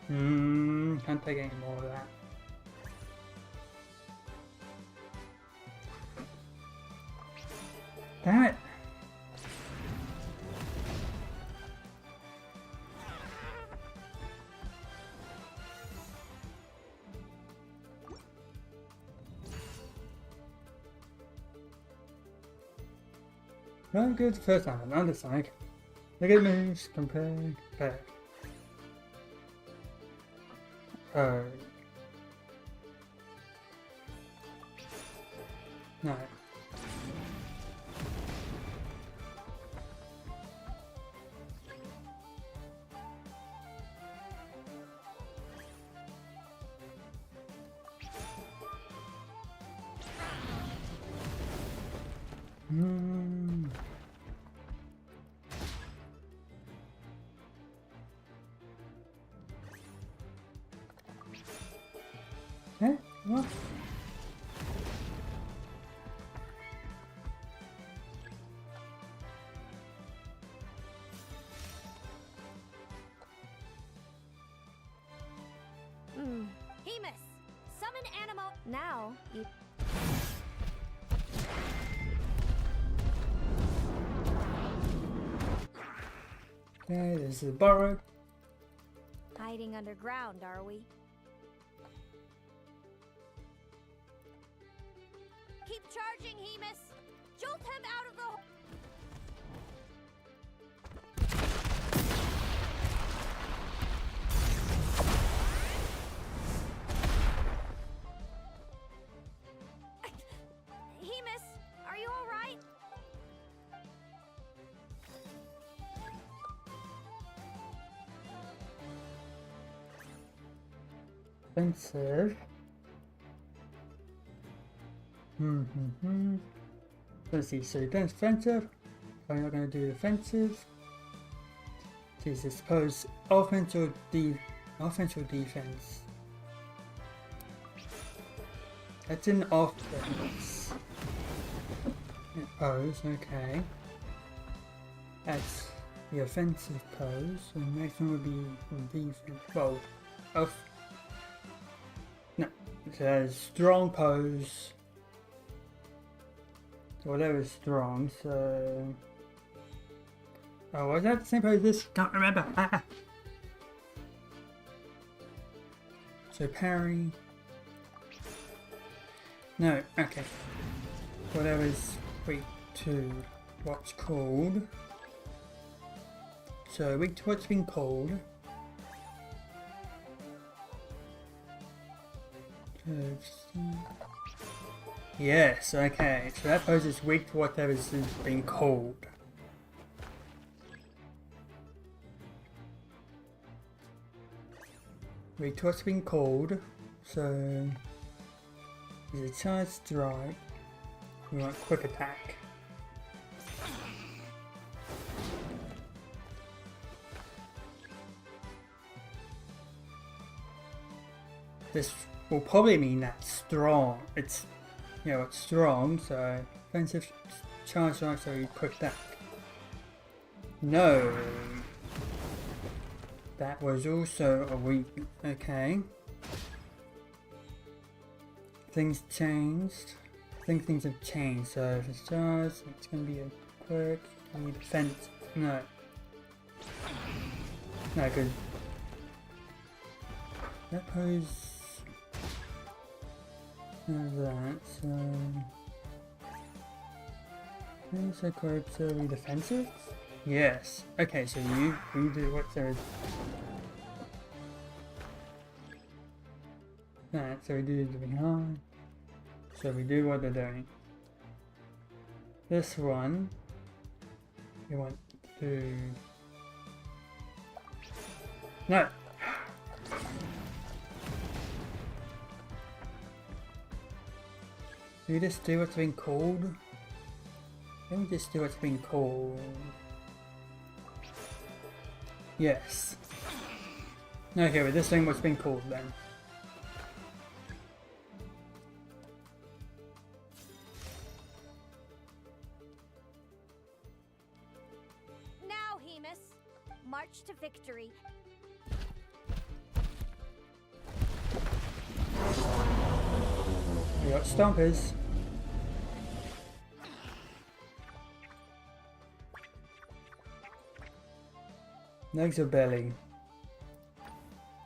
Can't take any more of that. Damn it! Not good the first time, on this side. Look at moves, compare. Oh. No. Eh? What? Hemus, summon animal. Now you. Okay, this is borrowed. Hiding underground, are we? Keep charging, Hemus! Jolt him out of the... Hemus, are you alright? Offensive. Let's see, so defensive. I'm not going to do defensive. This is suppose offensive defense. That's an offense. Pose, okay. That's the offensive pose. So the next one would be defense. Well, no, it says strong pose. Whatever is strong, so... Oh, was that the same pose as this? Can't remember. So parry... No, okay. Whatever is weak to what's called. So weak to what's been called. Yes, okay, so that pose is weak to whatever's been called. Weak to what's been called, so there's a charge strike, we want quick attack. This will probably mean that strong, it's strong, so offensive charge strike, so quick attack. No, that was also a weak. Okay, things changed. I think things have changed. So if it's charge, it's gonna be a quick. I need defense. No, good. That pose. That, so quite defensive? Yes. Okay, so we do what's there. That, so we do the behind. So we do what they're doing. This one, we want to... No! Do we just do what's been called? Let me just do what's been called. Yes. Okay, we're just doing what's been called then. Now, Hemus, march to victory. got stompers. Legs or belly?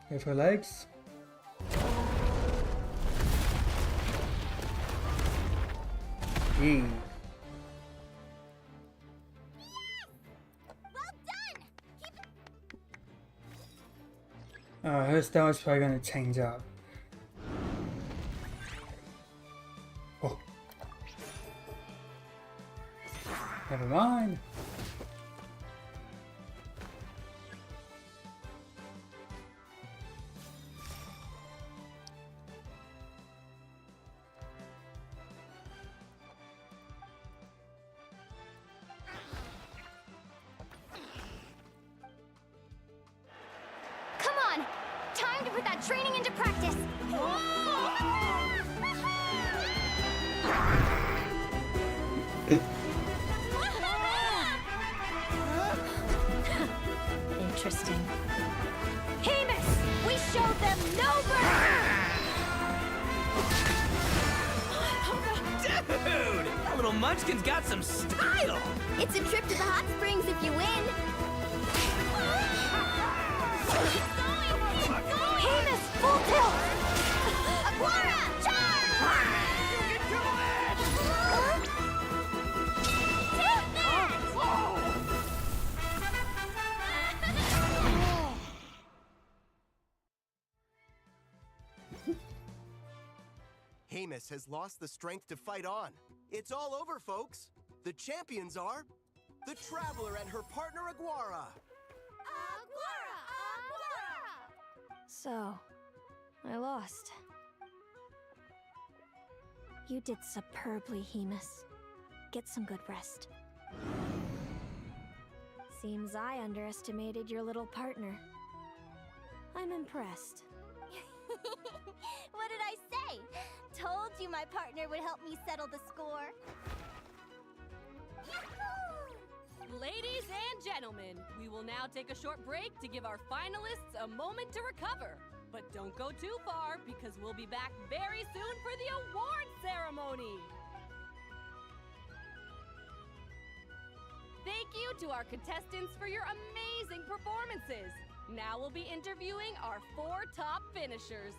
Go for legs. E. Her style is probably going to change up. Oh. Never mind. Come on! Time to put that training into practice! Interesting. Hemus! We showed them no Dude! That little munchkin's got some style! It's a trip to the hot springs if you win! Hemus, full tilt! Aguara, charge! Get to it! Hemus has lost the strength to fight on. It's all over, folks. The champions are the Traveler and her partner Aguara. So, I lost. You did superbly, Hemus. Get some good rest. Seems I underestimated your little partner. I'm impressed. What did I say? Told you my partner would help me settle the score. Ladies and gentlemen, we will now take a short break to give our finalists a moment to recover. But don't go too far, because we'll be back very soon for the award ceremony. Thank you to our contestants for your amazing performances. Now we'll be interviewing our 4 top finishers.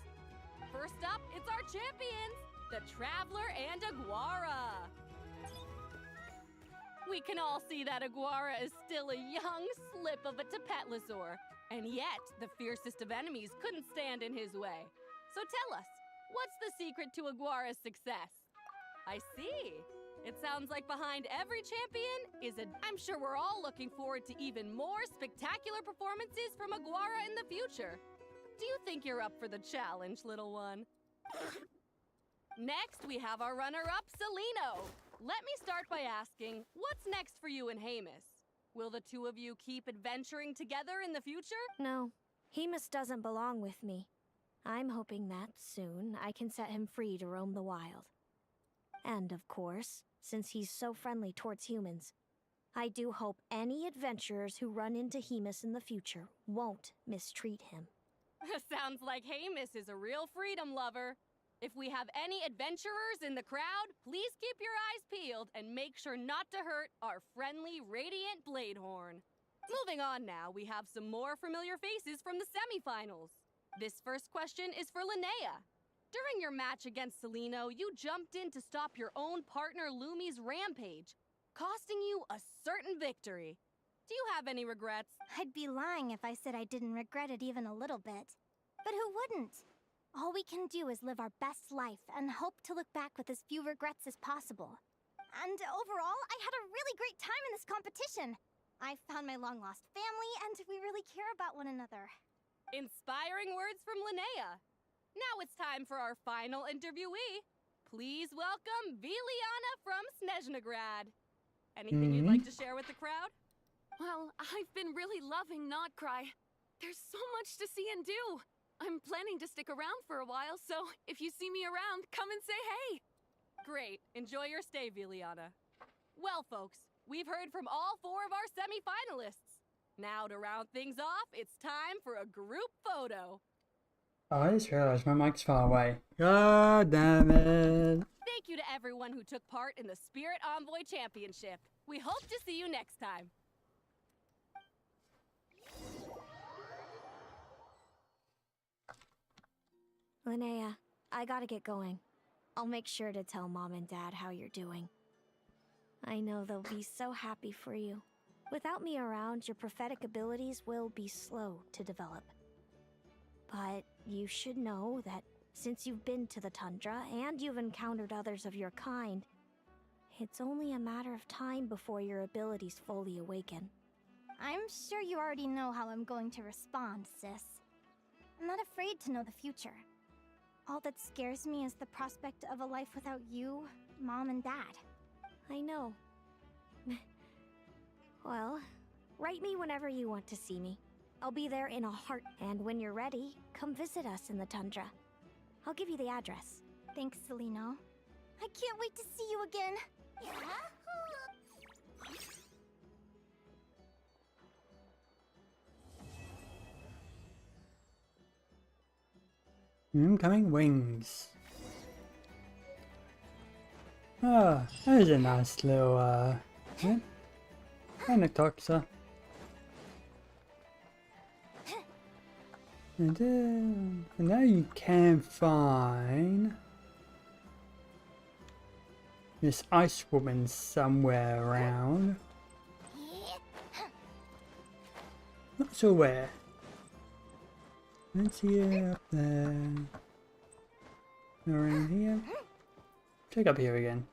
First up, it's our champions, the Traveler and Aguara. We can all see that Aguara is still a young slip of a Tepetlosaur, and yet the fiercest of enemies couldn't stand in his way. So tell us, what's the secret to Aguara's success? I see. It sounds like behind every champion is a... I'm sure we're all looking forward to even more spectacular performances from Aguara in the future. Do you think you're up for the challenge, little one? Next, we have our runner-up, Celino. Let me start by asking, what's next for you and Hemus? Will the two of you keep adventuring together in the future? No, Hemus doesn't belong with me. I'm hoping that soon I can set him free to roam the wild. And of course, since he's so friendly towards humans, I do hope any adventurers who run into Hemus in the future won't mistreat him. Sounds like Hemus is a real freedom lover. If we have any adventurers in the crowd, please keep your eyes peeled and make sure not to hurt our friendly Radiant Bladehorn. Moving on now, we have some more familiar faces from the semifinals. This first question is for Linnea. During your match against Celino, you jumped in to stop your own partner Lumi's rampage, costing you a certain victory. Do you have any regrets? I'd be lying if I said I didn't regret it even a little bit. But who wouldn't? All we can do is live our best life and hope to look back with as few regrets as possible. And overall, I had a really great time in this competition. I found my long-lost family, and we really care about one another. Inspiring words from Linnea. Now it's time for our final interviewee. Please welcome Viliana from Snezhnegrad. Anything you'd like to share with the crowd? Well, I've been really loving Nod-krai. There's so much to see and do. I'm planning to stick around for a while, so if you see me around, come and say hey. Great. Enjoy your stay, Viliana. Well, folks, we've heard from all 4 of our semi-finalists. Now, to round things off, it's time for a group photo. Oh, I just realized my mic's far away. God damn it. Thank you to everyone who took part in the Spirit Envoy Championship. We hope to see you next time. Linnea, I gotta get going. I'll make sure to tell Mom and Dad how you're doing. I know they'll be so happy for you. Without me around, your prophetic abilities will be slow to develop. But you should know that since you've been to the tundra and you've encountered others of your kind, it's only a matter of time before your abilities fully awaken. I'm sure you already know how I'm going to respond, sis. I'm not afraid to know the future. All that scares me is the prospect of a life without you, Mom, and Dad. I know. Well, write me whenever you want to see me. I'll be there in a heart. And when you're ready, come visit us in the tundra. I'll give you the address. Thanks, Celino. I can't wait to see you again. Incoming wings. Ah, that is a nice little, yeah. Anatoxa. And now you can find this ice woman somewhere around. Not sure where. Let's see her up there. Around here. Check up here again.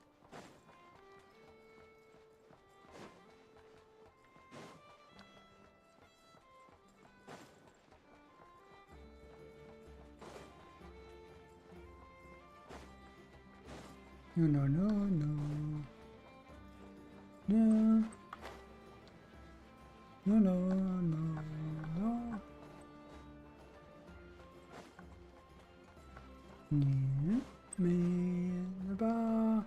No, no, no, no. No. No, no, no, no. Yeah, man, the bar.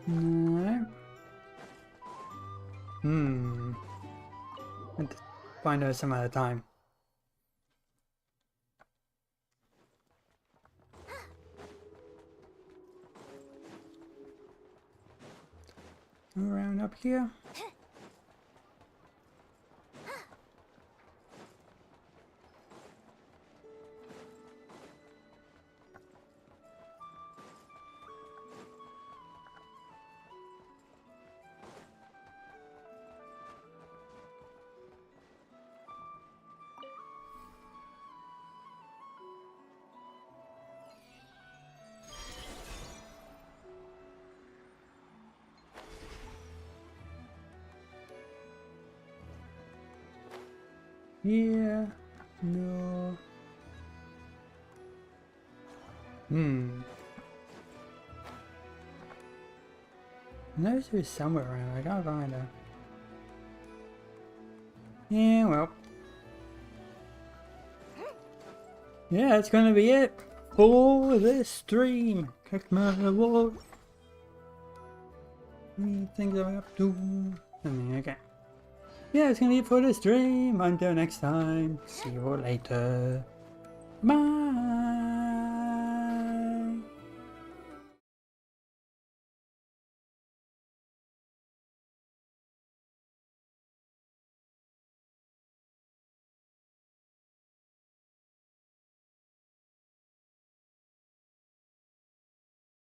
No. And find out some other time. Around up here. Yeah, no. No, she's somewhere around. I can't find her. Yeah, well. Yeah, that's gonna be it for this stream. Kick my wall. Things I'm up to. Okay. Yeah, it's gonna be it for the stream. Until next time, see you later. Bye.